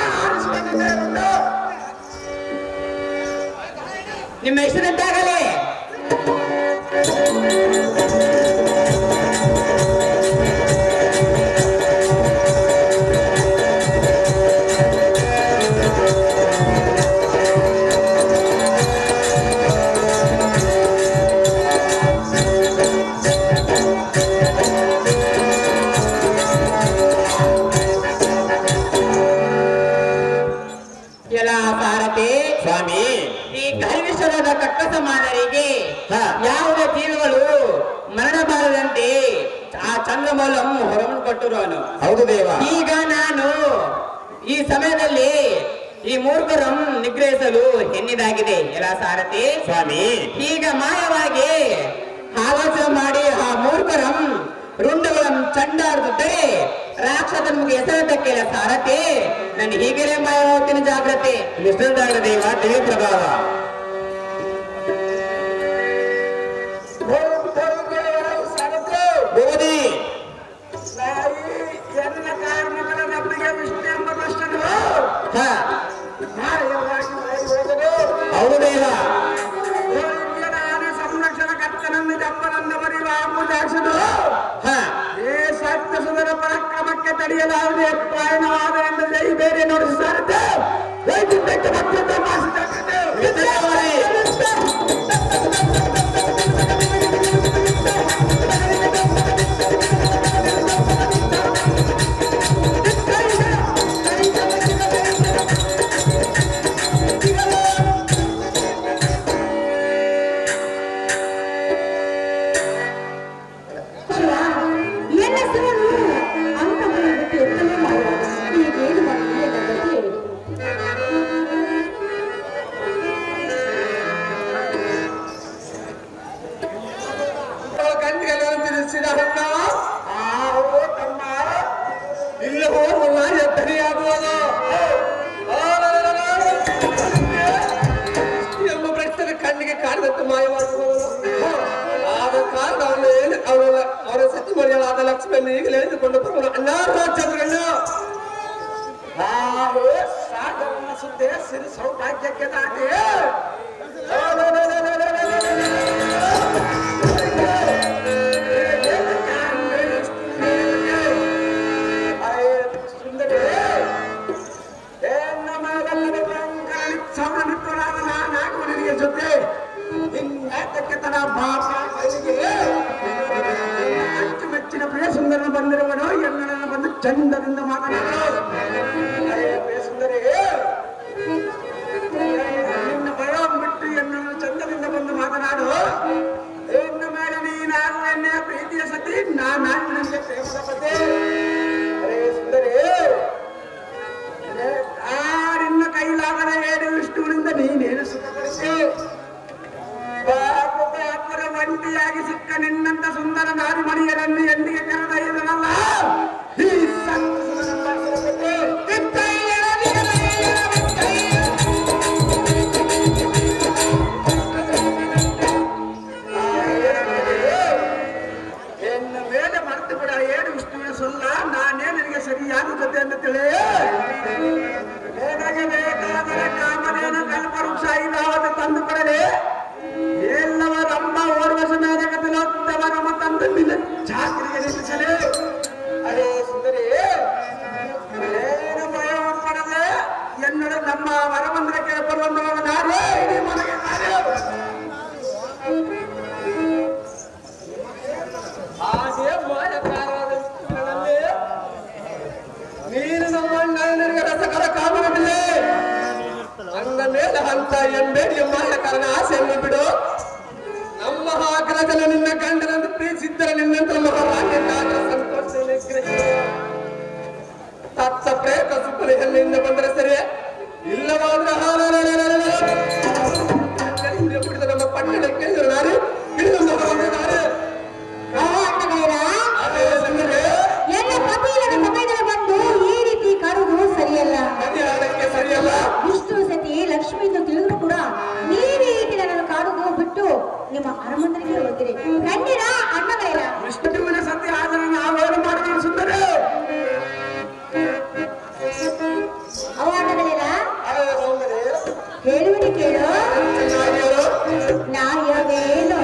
ನಿಮ್ಮ ಹೆಸರಂತಾಗಲೇ ಎಲ್ಲ ಭಾರತಿ ಸ್ವಾಮಿ. ಈ ಕಲ್ವಿಶ್ವರದ ಕಕ್ಕಸ ಮಾದರಿಗೆ ಯಾವುದೇ ಜೀವಿಗಳು ಮರಣ ಬಾರದಂತೆ ಆ ಚಂದ್ರಮೌಲಂ ಹೊರವನ್ನು ಕೊಟ್ಟಿರುವನು. ಹೌದು ದೇವ. ಈಗ ನಾನು ಈ ಸಮಯದಲ್ಲಿ ಈ ಮೂರ್ಖರಂ ನಿಗ್ರಹಿಸಲು ಎನ್ನಿದಾಗಿದೆ ಎಲ್ಲ ಸಾರಥಿ ಸ್ವಾಮಿ. ಈಗ ಮಾಯವಾಗಿ ಆಲೋಚನೆ ಮಾಡಿ ಆ ಮೂರ್ಖರಂ ರುಂಡಗಳನ್ನು ಚಂಡಾಡುತ್ತಿದ್ದರೆ ರಾಕ್ಷಸ ನಮಗೆ ಹೆಸರತಕ್ಕಿಲ್ಲ ಸಾರಥಿ. ನಾನು ಹೀಗೆಲೇ ಮಾಯವಾಗ್ತೀನಿ, ಜಾಗ್ರತೆ. ನಿಷ್ಠಾಂತ ದೇವ ದೇವ ಪ್ರಭಾವ. ಬೋಧಿ ಎಲ್ಲ ಕಾರಣಗಳ ನಮಗೆ ವಿಷ್ಣು ಎಂಬ ಕೃಷ್ಣನು ಹಾ ಮಾಯವಾಗಿ ಹೋದನು. ಹೌದು ದೇವ. ನಾನು ಸಂರಕ್ಷಣ ಕರ್ತನನ್ನು ಜಪ್ಪನನ್ನು ಬರೆಯುವ ಅಂಬುದಾಕ್ಷನು ಹಾ ಏ ಸತ್ಯ ಸುಂದರ ಪರಾಕ್ರಮಕ್ಕೆ ತಡೆಯಲಾಗದೆ ಪ್ರಾಯಣವಾದ ಎಂದು ಜೈ ಬೇರೆ ನೋಡಿಸುತ್ತಾರೆ. ವೈದ್ಯಕ್ಕೆ ಭಕ್ತತೆ ಮಾಡಿಸಿದ್ದಾರೆ. ಎಲ್ಲ ಹೆಸರನ್ನು ಅಂಕಮನ ಬಿಟ್ಟು ಎತ್ತಲೇ ಮಾಡುವಾಗ ಈಗೇನು ಮಾಡಿ ಎಲ್ಲ ಗತಿ ಹೇಳಿ. ಕಣ್ಣಿಗೆಲ್ಲ ತಿರುಗಿಸಿದ ಹೊನ್ನ ಇಲ್ಲವೋ ಮುಲ್ಲ ಎತ್ತರಿಯಾಗುವುದು ಎಂಬ ಭ್ರಷ್ಟರ ಕಣ್ಣಿಗೆ ಕಾಣದಂತೆ ಮಾಯವಾಗುವುದು. ಆದ ಕಾರಣ ಅವರ ಸತಿ ಮರಿಯಲಾದ ಲಕ್ಷ್ಮಿಯನ್ನು ಈಗಲೇ ಎಳೆದುಕೊಂಡು ಬರುವುದು. ಅನ್ನಾರಾಜ್ಯಗಳು ಸಾಗರನ ಸುದ್ದಿ ಸಿರಿ ಸೌಭಾಗ್ಯಕ್ಕೆ ದಾಟಿ ಜೊತೆ ನಾಟಕ್ಕೆ ತರ ಬಾಪ ಅಚ್ಚುಮೆಚ್ಚಿನ ಪ್ರಿಯ ಸುಂದರನ ಬಂದಿರುವನು ಎಲ್ಲರನ್ನ ಬಂದು ಚಂದದಿಂದ ಮಾತನಾಡು. ಪ್ರಿಯ ಸುಂದರಿ, ನಿನ್ನ ಭಯ ಬಿಟ್ಟು ಎಲ್ಲರನ್ನು ಚಂದದಿಂದ ಬಂದು ಮಾತನಾಡು. ಇನ್ನು ಮೇಲೆ ನೀನಾಗು ಎನ್ನೆಯ ಪ್ರೀತಿಯ ಸತಿ, ನಾನಾಗು ನಿನಗೆ ಪ್ರೇಮದ ಪತಿ. ಸುಂದರಿ, ನಿನ್ನ ಕೈಲಾಗದ ಏಳು ವಿಷ್ಣುವಿನಿಂದ ನೀನೇನು ಸುಖಪಡಿಸಿ ಪಾಪರ ಒಂಟಿಯಾಗಿ ಸಿಕ್ಕ ನಿನ್ನಂತ ಸುಂದರ ನಾರಿಮಣಿಯರನ್ನು ಎಂದಿಗೆ ಕರೆದೊಯ್ಯುವುದಲ್ಲ ಈ ಅಂತ ಎಂಬೇಡಿಯ ಕಾರಣ ಆಸೆಯನ್ನು ಬಿಡು. ನಮ್ಮ ಆಗ್ರಹದ ನಿನ್ನ ಗಂಡನನ್ನು ಪ್ರೀತಿಸಿದ್ದರೆ ನಿನ್ನಂತ ಮಹಾರಾಜ್ಯ ಸಂತೋಷ ತತ್ತ ಪ್ರೇತ ಸುಖಲಿಂದ ಬಂದರೆ ಸರಿ, ಇಲ್ಲವಾದ್ರೆ ಬಿಡಿದ ನಮ್ಮ ಪಟ್ಟಣಕ್ಕೆ ನಾನು ಹಿಡಿದು ಬಂದಿದ್ದಾರೆ. ಎಲ್ಲ ಕಪಿಲನ ಸಮಯದಲ್ಲಿ ಬಂದು ಈ ರೀತಿ ಕಾಡುವುದು ಸರಿಯಲ್ಲ. ಸರಿಯಲ್ಲ. ಇಷ್ಟು ಸತಿ ಲಕ್ಷ್ಮಿ ಎಂದು ತಿಳಿದ್ರು ಕೂಡ ನೀವು ಈ ರೀತಿ ನನ್ನನ್ನು ಕಾಡುವುದು ಬಿಟ್ಟು ನಿಮ್ಮ ಅರಮನೆಗೆ ಹೋಗಿರಿ. ಕಂಡಿರಾ ಅಣ್ಣಗೈರ? ವಿಷ್ಣುವಿನ ಸತ್ಯ ಆದರೆ ನಾವೇನು ಮಾಡಿದ ಸುಂದರ ಅವ ಅಣ್ಣಗೈರ ಹೇಳುವಿನಿ ಕೇಳು. ನಾಯವೇನೋ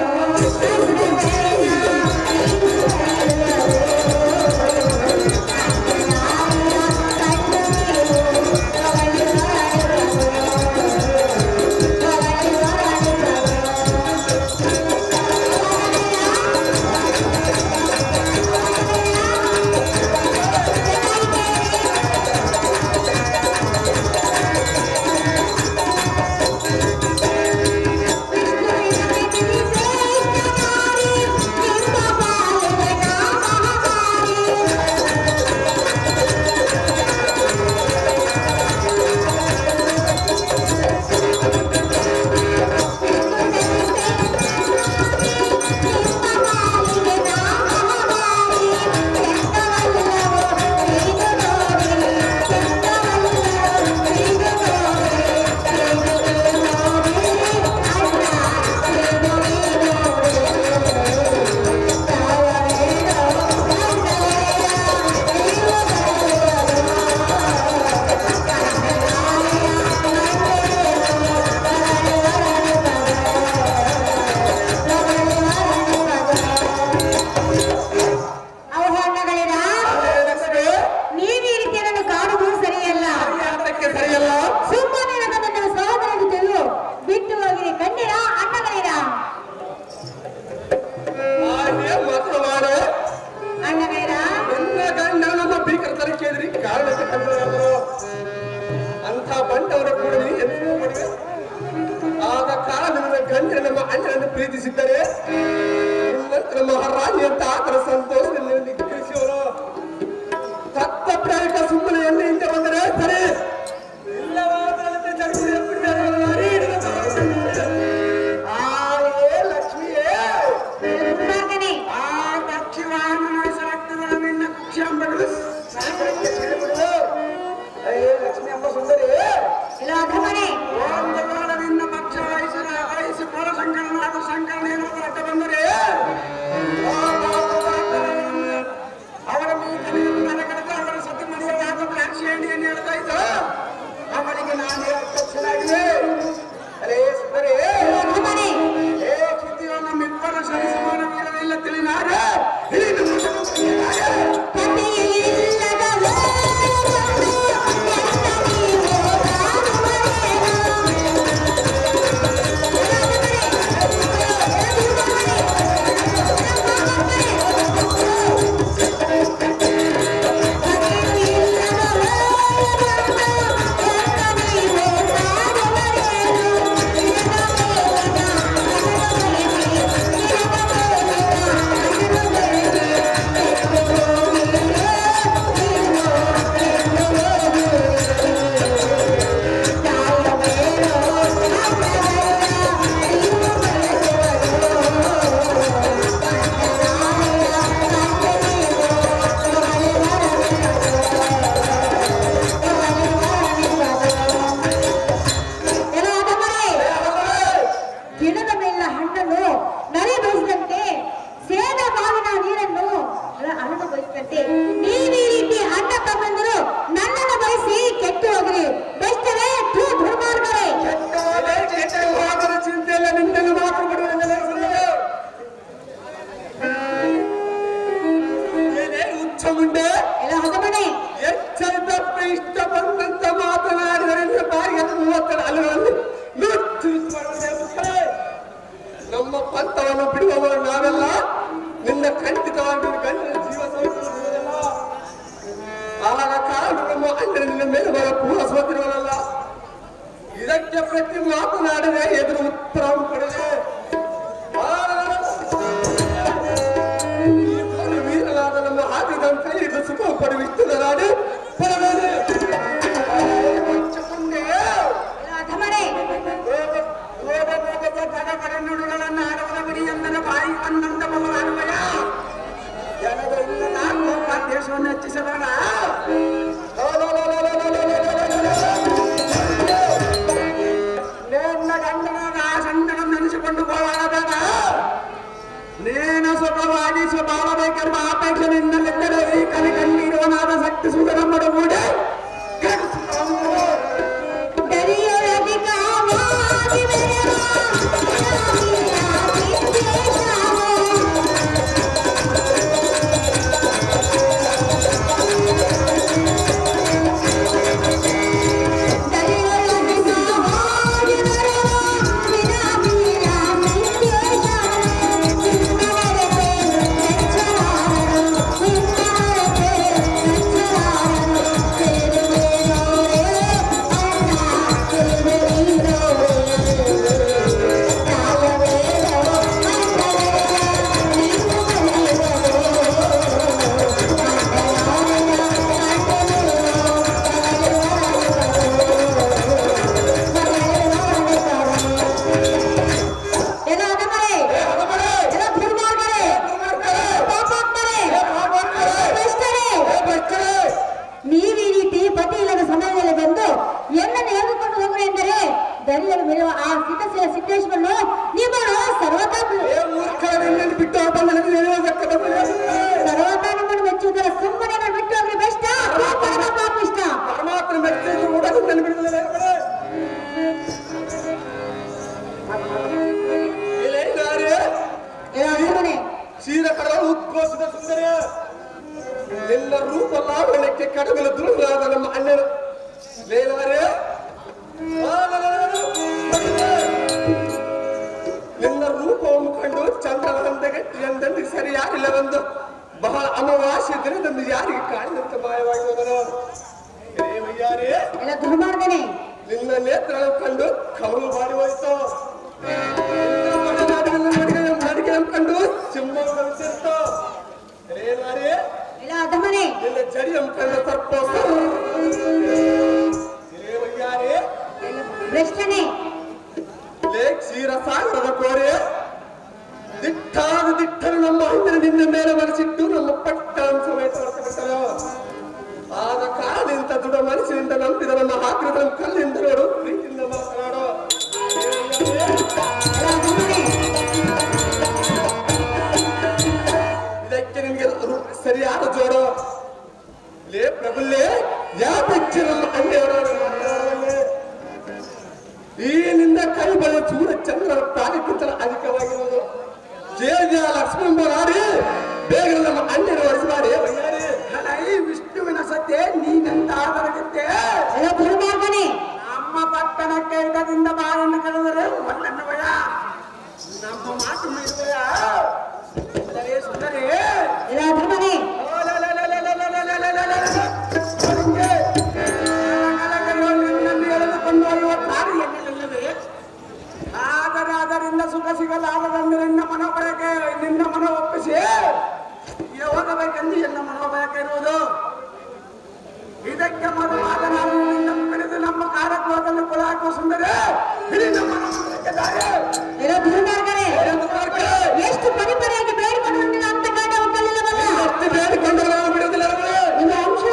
ಅಂತ ಬಂಡವರ ಕೂಡ ಆದ ಕಾಲದಿಂದ ಗಂಡ ನಮ್ಮ ಅಣ್ಣನನ್ನು ಪ್ರೀತಿಸಿದ್ದರೆ ಇನ್ನಂತರ ಮಹಾರಾಣಿ ಅಂತ ಆತರ ಸಂತೋಷದಲ್ಲಿ ತಿಳಿಸಿವರು ತತ್ತ ಪ್ರೇರಕ ಸುಮ್ಮನೆ ಎಲ್ಲಿಂದ ಬಂದರೆ ಸರಿ, ಇಲ್ಲವಾದ್ರೆ ಲಕ್ಷ್ಮಿಯೇ ಆ ದಕ್ಷಿವಾಹನ ನಿನ್ನ ಕುಕ್ಷಿ ಅಂಬಗಳು ಲಕ್ಷ್ಮಿ ಅಮ್ಮ ಸುಂದರಿ ನಿನ್ನ ಪಕ್ಷ ವಹಿಸಿ ಪರಶಂಕರನಾದ ಶಂಕರನೇನಾದ ಅಡ್ಡ ಬಂದರೆ ಅವರ ಮೀಟನೆಯನ್ನು ನನಗಡೆದು ಅವರ ಸತಿ ಮನೆಯಾದ ದ್ರಾಕ್ಷಿಯನ್ನು ಹೇಳ್ತಾ ಇದ್ದ ಅವರಿಗೆ ನಾನು ಹೇಳಲಾಗಿದೆ. ಅರೇ ಸುಂದರಿ ಚಿಂತೆಯೋ ನಮ್ಮಿಬ್ಬರ ಸರಿ ಸಮಾನ ವೀರವಿಲ್ಲ ತಿಳಿನಾರೆ ಇಷ್ಟ ಬಂದಂತ ಮಾತನಾಡಿದರೆ ಬಾರಿಗೆ 30 ಅಲ್ಲಗಳಲ್ಲಿ ನಮ್ಮ ಪಂಥವನ್ನು ಬಿಡುವವರು ನಾವೆಲ್ಲ, ನಿನ್ನ ಖಂಡಿತವಾಗಿ ಗಂಡನ ಜೀವ ಸೋತಿರುವುದಿಲ್ಲ. ಆಗ ಕಾರಣ ನಮ್ಮ ಅಣ್ಣನ ಮೇಲೆ ಬರ ಪೂರ ಸೋತಿರುವಲ್ಲ. ಇದಕ್ಕೆ ಪ್ರತಿ ಮಾತನಾಡಿ ಎದುರು ಉತ್ತರ ಪಡೆದೆ. ವೀರನಾದ ನಮ್ಮ ಆದಿದಂತೆ ಇದು ಸುಖ ಪಡೆಯುತ್ತದೆ ನಾಡು ಪರಮೇಲೆ ಅಧಮರೇ ನುಡುಗಳನ್ನು ಆಡುವುದ ಬಿಡಿ ಎಂದನ ಬಾಯಿ ಬಂದಂತ ಮಗನಾಡುವಯ ಜನಗಳಿಂದ ನಾನು ದೇಶವನ್ನು ಹೆಚ್ಚಿಸಬೇಡ. ನಿನ್ನ ಗಂಡನಾದ ಆ ಸಂಗಡನ್ನು ನೆನೆಸಿಕೊಂಡು ಗೋಳಾಡಬೇಡ. ನೇನ ಸುಖವಾಗಿ ಸ್ವಭಾವಬೇಕೆಂಬ ಅಪೇಕ್ಷೆ ನಿನ್ನಲ್ಲಿದ್ದರೆ ಈ ಕಲಿ ಕಣ್ಣೀರುವನಾದ ಶಕ್ತಿ ಸುಧರ ಮಡಗೂಡೆ ಸಿದ್ದೇಶ್ವರನು ನಿಮ್ಮನ್ನು ಸರ್ವತಾ ಬಿಟ್ಟು ಸರ್ವತಾ ನಿಮ್ಮನ್ನು ಮೆಚ್ಚುವುದರ ಸುಮ್ಮನೆ ಬಿಟ್ಟು ಹೋಗ್ರಿ ಬೆಷ್ಟ ಪಾಪಿಷ್ಟ ಪರಮಾತ್ಮ ಮೆಚ್ಚಿದ್ರು ಕೂಡ ನನ್ನ ಬಿಡುವುದಿಲ್ಲ. ಕ್ಷೀರಕರ ಉತ್ಕೋಷದ ಸುಂದರ ಎಲ್ಲ ರೂಪ ಲಾವಣ್ಯಕ್ಕೆ ಕಡಗಲು ದುರುಳಾದ ನಮ್ಮ ಅಣ್ಣನ ಲೇಲಾರೆ ನಿನ್ನ ರೂಪವನ್ನು ಕಂಡು ಚಂದ್ರನಂದಗೆ ಎಂದಲ್ಲಿ ಸರಿಯಾಗಿಲ್ಲವೆಂದು ಬಹಳ ಅಮಾವಾಸ್ಯ ದಿನದಂದು ಯಾರಿಗೆ ಕಾಣಿದಂತೆ ಮಾಯವಾಗಿರುವನು. ದುರ್ಮಾರ್ಗನೆ ನಿನ್ನ ನೇತ್ರಗಳನ್ನು ಕಂಡು ಕವಲು ಮಾಡಿ ಹೋಯಿತು. ನಡಿಗೆ ಕಂಡು ಸಿಂಹವಿಸಿರ್ತು. ನಿನ್ನ ಜಡಿಯಂ ಕಂಡ ಸರ್ಪ ಭ್ರಷ್ಟನೆ ಕ್ಷೀರ ಸಾಗರದ ಕೋರೆ ದಿಟ್ಟಾದ ದಿಟ್ಟರು ನಮ್ಮ ಹಿಂದಿನ ನಿನ್ನ ಮೇಲೆ ಮನಸ್ಸಿಟ್ಟು ನಮ್ಮ ಪಟ್ಟಣ ಸಮೇತ ಹೊರತುಬಿಟ್ಟರು. ಆದ ಕಾಲಿಂದ ದೃಢ ಮನಸ್ಸಿನಿಂದ ನಂಬಿದ ನಮ್ಮ ಹಾಕಿದ ಕಲ್ಲಿಂದ ನೋಡು ಪ್ರೀತಿಯಿಂದ ಮಾತನಾಡೋ. ಇದಕ್ಕೆ ನಿಮಗೆ ಸರಿಯಾದ ಜೋಡು ಲೇ ಪ್ರಭುಲ್ಲೇ ಯಾಕೆ ನಮ್ಮ ಅಣ್ಣೆಯವರವರು ಈ ನಿಂದ ಕೈ ಬಲ ಚೂರ ಚಂದ್ರನ ತಾರೀಕಿಂತ ಅಧಿಕವಾಗಿರುವುದು. ಜಯ ಲಕ್ಷ್ಮಣ ಬರಾಡಿ ಬೇಗ ನಮ್ಮ ಅಣ್ಣನ ವರಿಸಬಾರಿ. ವಿಷ್ಣುವಿನ ಸತ್ಯ ನೀನೆಂತ ಆದರಗಿದ್ದೆ ನಮ್ಮ ಪಟ್ಟಣಕ್ಕೆ ಇದರಿಂದ ಬಾಯನ್ನು ಕರೆದರೆ ಒಳ್ಳೆನ್ನ ಭಯ ನಮ್ಮ ಮಾತು ಮೀರುವೆಯ ಸುಂದರಿ ಎಳೆದುಕೊಂಡು ಹೋಗುವ ಕಾರ್ಯ ಎನ್ನಲಿಲ್ಲವೇ? ಆದರೆ ಅದರಿಂದ ಸುಖ ಸಿಗಲಾರದೆಂದು ನಿನ್ನ ಮನ ಒಪ್ಪಿಸಿ ಹೋಗಬೇಕೆಂದು ಎಲ್ಲ ಮನೋಬಯಕೆ ಇರುವುದು. ಇದಕ್ಕೆ ಮರುವಾದ ನಾವು ನಿನ್ನ ಕರೆದು ನಮ್ಮ ಕಾರ್ಯಕ್ರಮದಲ್ಲಿ ಕೊಳ ಹಾಕುವ ಸುಂದರಿ ಎಷ್ಟು ಪರಿಪರಿಯಾಗಿ ಬೇಡಿಕೊಂಡು ಅಂತ ಕಾಟ ಉಂಟಲಿಲ್ಲವಲ್ಲ ಬೇಡಿಕೊಂಡು ನಾವು ಬಿಡುವುದಿಲ್ಲ. ನಿಮ್ಮ ಅಂಶ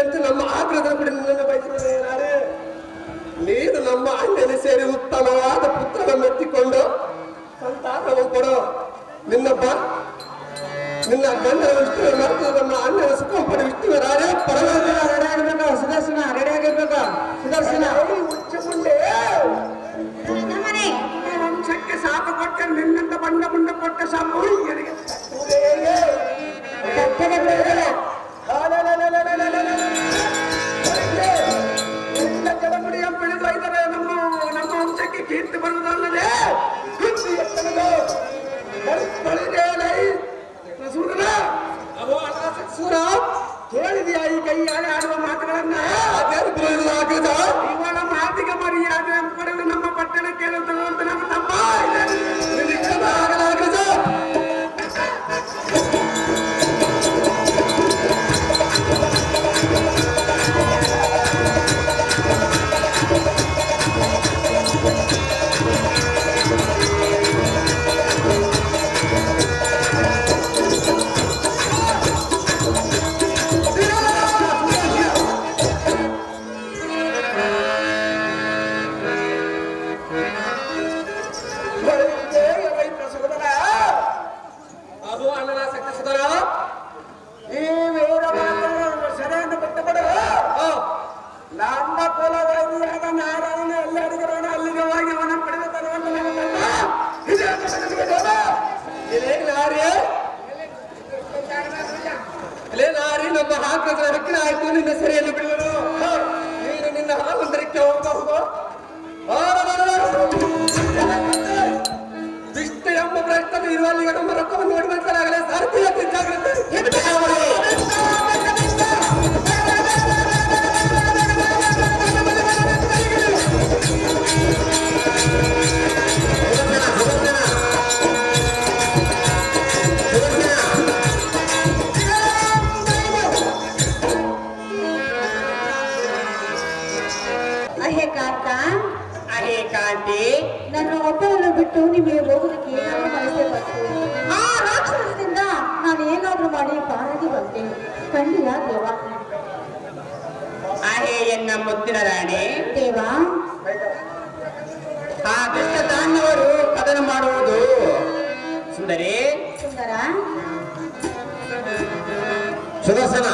ಅಂತ ನಮ್ಮ ಆಗ್ರಹದ ಕೂಡ ನಿನ್ನನ್ನು ಬಯಸಿದರೆ ನಾರೇ ನೀನು ನಮ್ಮ ಅಣ್ಣನ ಸೇರಿ ಉತ್ತಮವಾದ ಪುತ್ರನನ್ನು ಎತ್ತಿಕೊಂಡು ಸಂತಾನವನ್ನು ಕೊಡು. ನಿನ್ನ ಗಂಡನ ವಿಷ್ಣುವ ಮರೆತು ನಮ್ಮ ಅಣ್ಣನ ಸುಖ ಪಡಿ ವಿಷ್ಣುವ ರಾಜೇ ಪರಮಾತ್ಮ ರೆಡಿ ಆಗಿರ್ಬೇಕು. ಸುದರ್ಶನ ರೆಡಿ ಆಗಿರ್ಬೇಕು. ಸುದರ್ಶನ ಮುಚ್ಚುಂಡೆ ನಮ್ಮನೆ ವಂಶಕ್ಕೆ ಸಾಕು ಕೊಟ್ಟ ನಿನ್ನಂತ ಬಂಡ ಮುಂಡ ಕೊಟ್ಟ ಸಾಮೂಹಿಕರಿಗೆ ಕಟ್ಟಡ ಬಿಡುವುದಿಲ್ಲ. ಎಲ್ಲ ಜಲಮುಡಿಯ ಬೆಳೆದೊಯ್ದರೆ ನಮ್ಮ ವಂಶಕ್ಕೆ ಕೀರ್ತಿ ಬರುವುದಲ್ಲದೆ ಕೃಷಿ ಎತ್ತನದು ಸೂರ ಕೇಳಿದೆಯಾ ಈ ಕೈ ಆಡುವ ಮಾತುಗಳನ್ನ? ಇವಳ ಮಾತಿಗೆ ಮರ್ಯಾದೆ ಪಡೆದು ನಮ್ಮ ಪಟ್ಟಣ ಕೇಳುತ್ತದೆ ಅಂತ ನಮ್ಮ ತಮ್ಮ ನಮ್ಮ ಕುಲವೈರಿಯಾದ ನಾರಾಯಣ ಎಲ್ಲರಿಗಿರೋಣ ಅಲ್ಲಿಗೆ ಹೋಗಿ ಅವನ ಪಡೆದು ತರುವಂತ ನಾರಿ ನಮ್ಮ ಹಾಕಿದ್ರೆ ಹಕ್ಕಿನ ಆಯ್ತು. ನಿನ್ನ ಸರಿಯನ್ನು ಬಿಡುವರು. ನೀನು ನಿನ್ನ ಹಾಲಂದರಕ್ಕೆ ಹೋಗಬಹುದು. ಇಷ್ಟ ಎಂಬ ಪ್ರಶ್ನೆ ಇರುವಲ್ಲಿಗೆ ನಮ್ಮ ರಕ್ತವನ್ನು ನೋಡುವಂತಾಗಲೇ ಸಾರಥಿಯ ಜಾಗ್ರತೆ. ಕಾಂತಿ, ನನ್ನ ಒಬ್ಬವನ್ನು ಬಿಟ್ಟು ನಿಮಗೆ ಹೋಗೋದಕ್ಕೆ ಏನಾದ್ರೂ ಮನಸ್ಸೇ ಬಂತು. ಆ ರಾಕ್ಷಸದಿಂದ ನಾನು ಏನಾದ್ರೂ ಮಾಡಿ ಪಾರಾಗಿ ಬಂದೆ. ಖಂಡಿತ ದೇವ. ಅಹೇ ಎನ್ನ ಮುತ್ತಿನ ರಾಣಿ ದೇವ, ಆ ದುಷ್ಟ ದಾನವರು ಕದನ ಮಾಡುವುದು ಸುಂದರಿ ಸುಂದರ ಸುದರ್ಶನ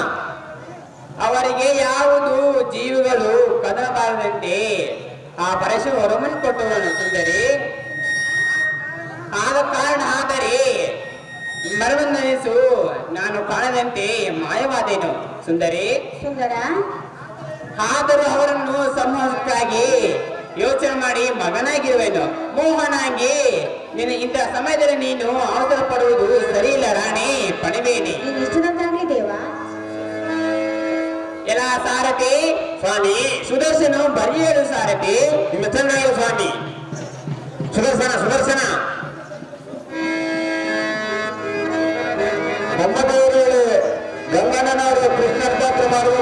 ಅವರಿಗೆ ಯಾವುದು ಜೀವಿಗಳು ಕದನಬಾರದಂತೆ ಆ ಪರಶು ಹೊರಮನ್ನು ಕೊಟ್ಟವನು ಸುಂದರಿ. ಆದ ಕಾರಣ ಆದರೆ ಮರವನ್ನನಿಸು ನಾನು ಕಾಣದಂತೆ ಮಾಯವಾದೇನು ಸುಂದರಿ. ಸುಂದರ ಆದರೂ ಅವರನ್ನು ಸಂಹಾರಕ್ಕಾಗಿ ಯೋಚನೆ ಮಾಡಿ ಮಗನಾಗಿರುವೆನು. ಮೋಹನಾಗಿ ನಿನ್ನ ಇಂಥ ಸಮಯದಲ್ಲಿ ನೀನು ಅವಸರ ಪಡುವುದು ಸರಿ ಇಲ್ಲ ರಾಣಿ, ಪಣಿಬೇನಿ. ನೀನು ಇಷ್ಟದಂತಾಗ್ಲಿ ದೇವ. ಎಲ್ಲ ಸಾರಥಿ ಸ್ವಾಮಿ ಸುದರ್ಶನ ಬರಿಯೇಳು ಸಾರಥಿ ನಿಮ್ಮ ಚಂದ್ರಗಳು ಸ್ವಾಮಿ. ಸುದರ್ಶನ ಮೊಮ್ಮದವರು ಗಂಗಣ್ಣನವರು ಕೃಷ್ಣಾರ್ಥ ಮಾಡುವ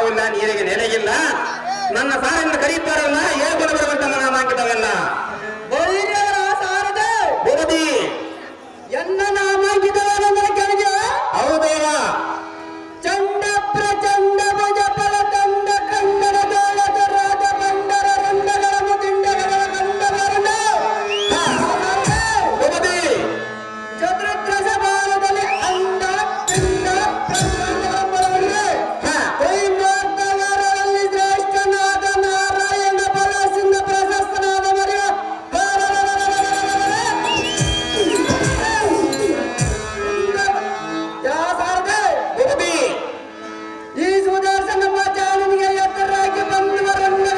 ತಾಳವಿಲ್ಲ, ನೀರಿಗೆ ನೆಲೆಗಿಲ್ಲ. ನನ್ನ ಸಾರನ್ನು ಕರೀತಾರಲ್ಲ, ಹೇಳ್ಕೊಂಡು ಬರುವಂತ ನಾಮಾಂಕಿತವಲ್ಲ. ಸಾರದೆ ಭೂಪತಿ ಎನ್ನ ನಾಮಾಂಕಿತವಾದ ಕೆಳಗೆ ಹೌದೇವ ಚಂಡ ಪ್ರಚಂಡ ಭುಜ ಫಲ ತಂಡ ಕಂಡನ ದೋಳದ ರಾಜ ಬಂಡರ ರಂಡಗಳ ಮುದಿಂಡಗಳ ಕಂಡವರಣ ಭೂಪತಿ ಚತುರ್ಥ ಸಭಾದಲ್ಲಿ ಅಂಡ ಪಿಂಡ ಬ್ರಹ್ಮಾಂಡಗಳಲ್ಲಿ ವೈಮಾರ್ಥವರಲ್ಲಿ ಶ್ರೇಷ್ಠನಾದ ನಾರಾಯಣ ಬಲ ಸಿಂಹ ಪ್ರಶಸ್ತನಾದ ಮರಿಯ ಭೂಪತಿ ಈ ಸುದರ್ಶನ ಮಚಾನಿಗೆ ಎತ್ತರಾಗಿ ಬಂದವರನ್ನು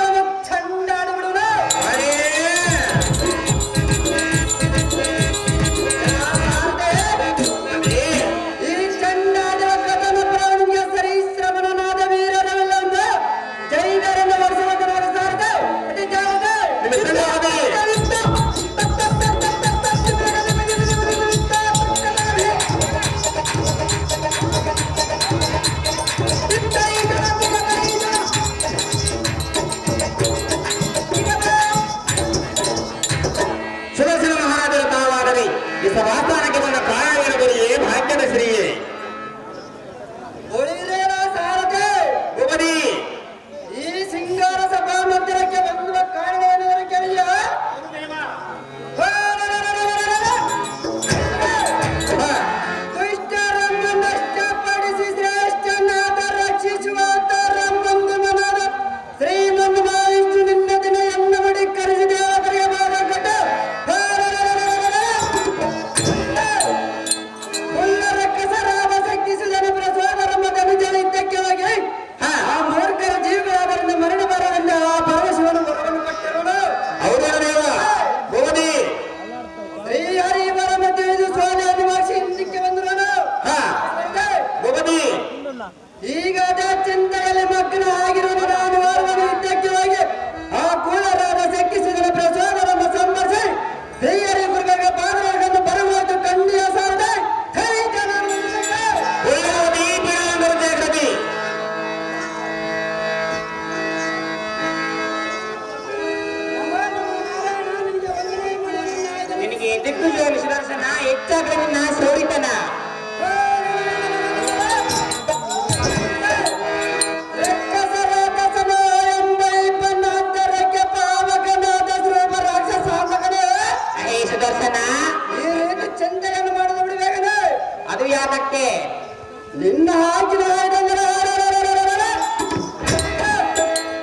ಚಂಡಾಡುಬಿಡುವ ಅರೇ ಈ ಚಂಡಾದ ಕಥನ ಪ್ರಾಣಿಯ ಸರಿ ಶ್ರವಣನಾದ ವೀರರವೆಲ್ಲ ಜೈಗರನ್ನು ವರ್ಷವನ್ನು ಸಾರದೆ ಅತಿ ಜಾರದೆ ಸುದರ್ಶನ ಮಹಾರಾಜರ ತಾವಾಗಲಿ ಈ ಸಭಾಸ್ಥಾನಕ್ಕೆ ಬಂದ ಪ್ರಾಯವೇನ ಬರಿಯೇ ಭಾಗ್ಯದ ಶ್ರೀಯೇ. ಒಳಿರೇನ ಸಾರದೆ ಭೂಪತಿ ಈ ಸಿಂಗಾರ ಸಭಾ ಮಂದಿರಕ್ಕೆ ಬಂದುವ ಕಾರಣವೇನೆಂದರೆ ಕೇಳಿಯ ದುಷ್ಟರನ್ನು ನಷ್ಟಪಡಿಸಿ ಶ್ರೇಷ್ಠನಾದ ರಕ್ಷಿಸುವಂತ ರಂಗಂದು ಮನದ ಶ್ರೀಮಂತ ಮಹಾವಿಷ್ಣು ನಿನ್ನ ದಿನ ಎನ್ನ ಬಡಿ ಕರೆಸಿ ದೇವರಿಗೆ ಬಾರಕಟ ಉಲ್ಲರ ಕಸರಾದ ಶಕ್ತಿಸುವುದನ್ನು ಪ್ರಸೋದರ ಮಗನ ಜನಿತಕ್ಕೆ ಹೋಗಿ ಆ ಮೂರ್ಖರ ಜೀವಗಳವರಿಂದ ಮರಣ ಬರದಿಂದ ಆ ಪರಮಶಿವನು ವರವನ್ನು ಕೊಟ್ಟಿರೋನು ಹೌದರ ದೇವ. ಭೂಪತಿ ಶ್ರೀ ಹರಿ ವರಮ ತಿಳಿದು ಸ್ವಾಮಿ ಅನಿವಾಸಿ ಹಿಂದಕ್ಕೆ ಬಂದಿರೋನು ಭೂಪತಿ ಈಗ ಅದೇ ಚಿಂತೆಯಲ್ಲಿ ಮಗ್ನ ಆಗಿರುವುದು ನಾನು ವಾರವನ್ನು ಯುದ್ಧಕ್ಕೆ ಹೋಗಿ ಆ ಕೂಳರಾದ ಶಕ್ತಿಸುವುದನ್ನು ಪ್ರಸೋದರನ್ನು ಸಂಬರಿಸಿ ಶ್ರೀಹರಿ ಗುರುಗಳಿಗೆ ಪಾದಗಳನ್ನು ಬರುವುದು ಕಂಡಿಯ ಸಾರದೆ ಭೂಪತಿ ಬಿಡಂಬರುದೇ ಕವಿ. ನಿನಗೆ ದಿಕ್ಕು ಜೋಲಿ ಸುದರ್ಶನ ಹೆಚ್ಚಾಗ್ರೆ ನಿನ್ನ ಸೋರಿತನ. ಹೇ ಸುದರ್ಶನ ಈ ರೀತಿ ಚಿಂತೆಯನ್ನು ಮಾಡಲು ಬಿಡಬೇಕನೆ ಅದು ಯಾತಕ್ಕೆ? ನಿನ್ನ ಹಾಕಿನ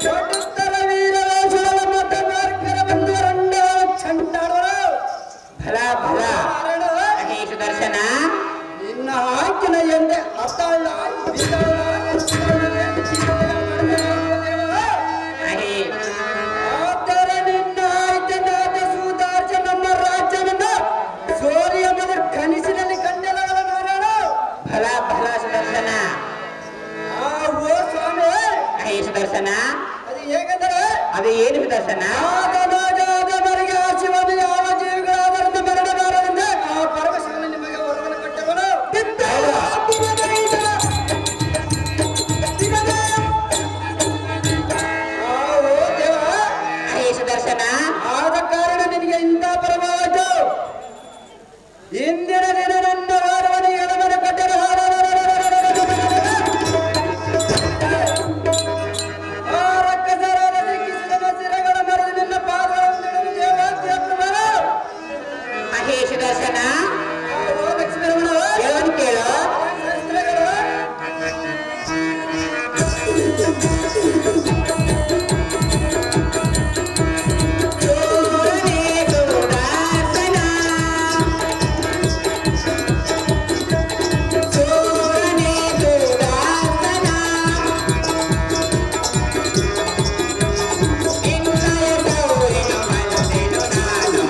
ದೊಡ್ಡಸ್ತರ ವೀರರಾಜರ ಮತ್ತು ಮಾರ್ಗರ ಬಂದು ರಂಡ ಚಂಡಾಡುವರು ಫಲ ಫಲ. ಹೇ ಸುದರ್ಶನ ನಿನ್ನ ಹಾಕಿನ ಎಂದೆ ಅತಳ ಹೇ ಆದರೆ ನಿನ್ನ ಆಯ್ತನಾದ ಸುದರ್ಶನ ನಮ್ಮ ರಾಜ್ಯನನ್ನ ಸೂರ್ಯ ಮದ ಕನಸಿನಲ್ಲಿ ಕಂಡಲಗಳ ನಾರಾಯಣ ಫಲ ಫಲ ಸುದರ್ಶನ. ಆ ಓ ಸ್ವಾಮಿ ಹೇ ಸುದರ್ಶನ ಅದು ಹೇಗೆಂದರೆ ಅದು ಏನು ಸುದರ್ಶನ? ಆದಮರಿಗೆ ಆ ಶಿವನು ಯಾವ ಜೀವಿಗಳಾದರಿಂದ ಮರಣ ಬಾರದಿಂದ ಆ ಪರಮಶಿವನು ನಿಮಗೆ ವರವನ್ನು ಕೊಟ್ಟವನು ಹೇ ಸುದರ್ಶನ ಆದ ಕಾರಣ ನಿನಗೆ ಇಂಥ ಪರಮವಾಯ್ತು ಇಂದಿನ ದಿನ ನನ್ನ ವಾರವನ್ನು ಎಳವನ್ನು ಕೊಟ್ಟರು ಆ ರಕ್ಕಸರಾದ ಸಿಕ್ಕಿಸಿದ ಸಿರಗಳ ಮರದ ನಿನ್ನ ಪಾದಗಳನ್ನು ದೇವಾತ್ಮ ಹೇ ಸುದರ್ಶನ ಲಕ್ಷ್ಮೀ ರಮಣ ಹೇಳೋದು ಕೇಳು. ಸೂರನೇ ಸುದರ್ಶನ, ಸೂರನೇ ಸುದರ್ಶನ, ನಿನ್ನಯ ಸೌರಿನ ಮನಸ್ಸಿನು ನಾನು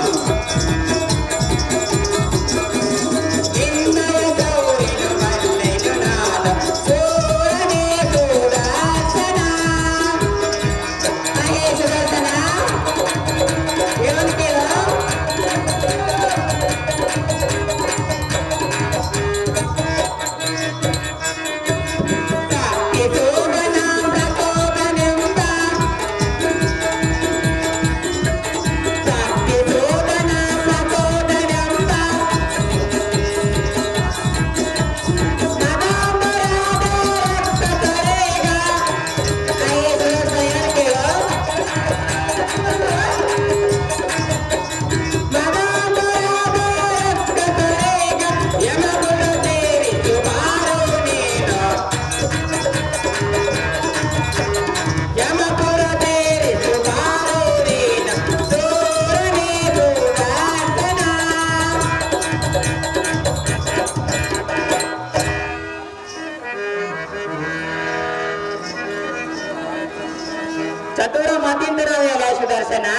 ಸುದರ್ಶನ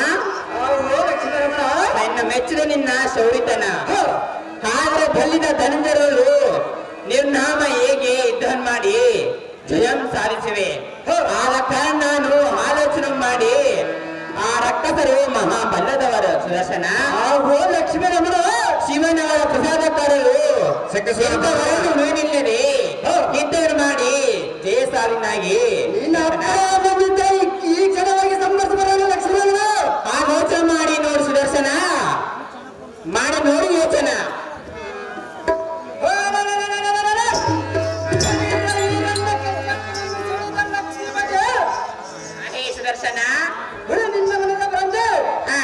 ಓ ಲಕ್ಷ್ಮೀರಮಣ ನನ್ನ ಮೆಚ್ಚಿದ ನಿನ್ನ ಶೌರಿತನ ಆದ್ರೆ ಬಲ್ಲಿದ ಧನಂಜರರು ನಿರ್ನಾಮ ಹೇಗೆ ಯುದ್ಧವನ್ನು ಮಾಡಿ ಜಯಂ ಸಾಧಿಸಿವೆ ಆದ ಕಾರಣ ನಾನು ಆಲೋಚನೆ ಮಾಡಿ ಆ ರಕ್ಕಸರು ಮಹಾಬಲ್ಲದವರು ಸುದರ್ಶನ ಓ ಲಕ್ಷ್ಮೀರಮಣ ಶಿವನವರ ಪ್ರಸಾದಕಾರರು ನೀನಿಲ್ಲದೆ ಯುದ್ಧವನ್ನು ಮಾಡಿ ಜಯ ಸಾಲಿನಾಗಿ ನಿನ್ನ ಅಪ್ಪ ಬಂದಿದ್ದೆ ಈ ಕ್ಷಣವಾಗಿ ಸಂಬಂಧಿಸಬರಲ್ಲ ಲಕ್ಷ್ಮೀರಮಣ ಆಲೋಚನೆ ಮಾಡಿ ನೋಡಿ ಸುದರ್ಶನ ಮಾಡಿ ನೋಡಿ ಯೋಚನೆ ಹೇ ಸುದರ್ಶನ ನಿನ್ನ ಮನೆಗೆ ಬಂದೆ ಹಾ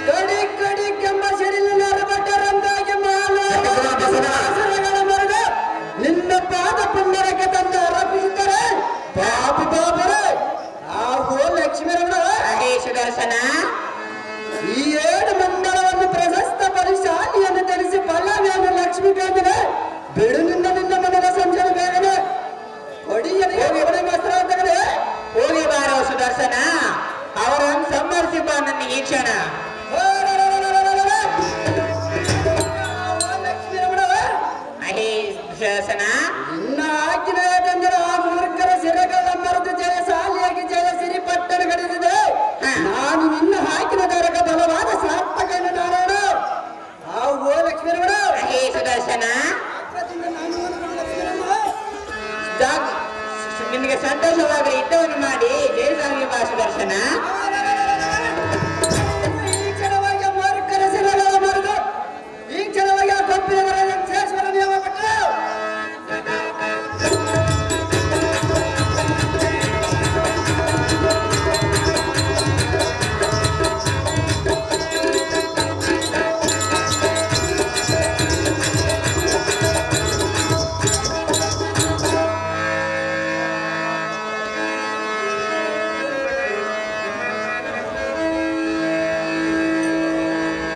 ಕಡಿ ಕಡಿ ಕೆಂಬ ಸಿಡಿಲಿನ ಬಟ್ಟರಂದಾಗಿ ಮರದ ನಿನ್ನ ಪಾದ ಪುಂಡರಕ್ಕೆ ತಂದು ಅರ್ಪಿಸಿದ್ದಾರೆ ಪಾಪಿ ಪಾಪರೇ ಆಹೋ ಲಕ್ಷ್ಮೀರಮಣ ಹೇ ಸುದರ್ಶನ ಈ 7 ಮಂಡಳವನ್ನು ಪ್ರಶಸ್ತ ಪರಿಶಾಲಿಯನ್ನು ತಿಳಿಸಿ ಪಲ್ಲವಿಯನ್ನು ಲಕ್ಷ್ಮೀಕಾಂತನೇ ಬಿಡು ನಿನ್ನ ಮನೆಯ ಸಂಚಾರ ಬೇಗನೆ ಹೊಡಿಯನೆ ಮಾಸ್ತ್ರ ಅಂತಗಡೆ ಹೋಗಿ ಬಾರೋ ಸುದರ್ಶನ ಅವರನ್ನು ಸಂಹರಿಸಿ ಬಾ ನನ್ನ ಈ ಕ್ಷಣ ಹೇ ಸುದರ್ಶನ ನಿನ್ನ ಆಜ್ಞೆಯಂದರೆ ಆ ಮೂರ್ಖರ ಸಿರಗಳ ಮರೆತು ಜಯ ಸಾಲಿಯಾಗಿ ಜಯ ಸಿರಿ ಪಟ್ಟಣ ಗಡಿದಿದೆ ನಾನು ನಿನ್ನ ಹಾಕಿನ ದರಕ ಬಲವಾದ ಸಾರ್ಥಕನ ನಾರಾಯಣ ಆ ಓ ಲಕ್ಷ್ಮೀರಮಣ ಹೇ ಸುದರ್ಶನ ನಿನಗೆ ಸಂತೋಷವಾಗಲಿ ಯುದ್ಧವನ್ನು ಮಾಡಿ ಜಯ ಸಾಲಿ ಬಾ ಸುದರ್ಶನ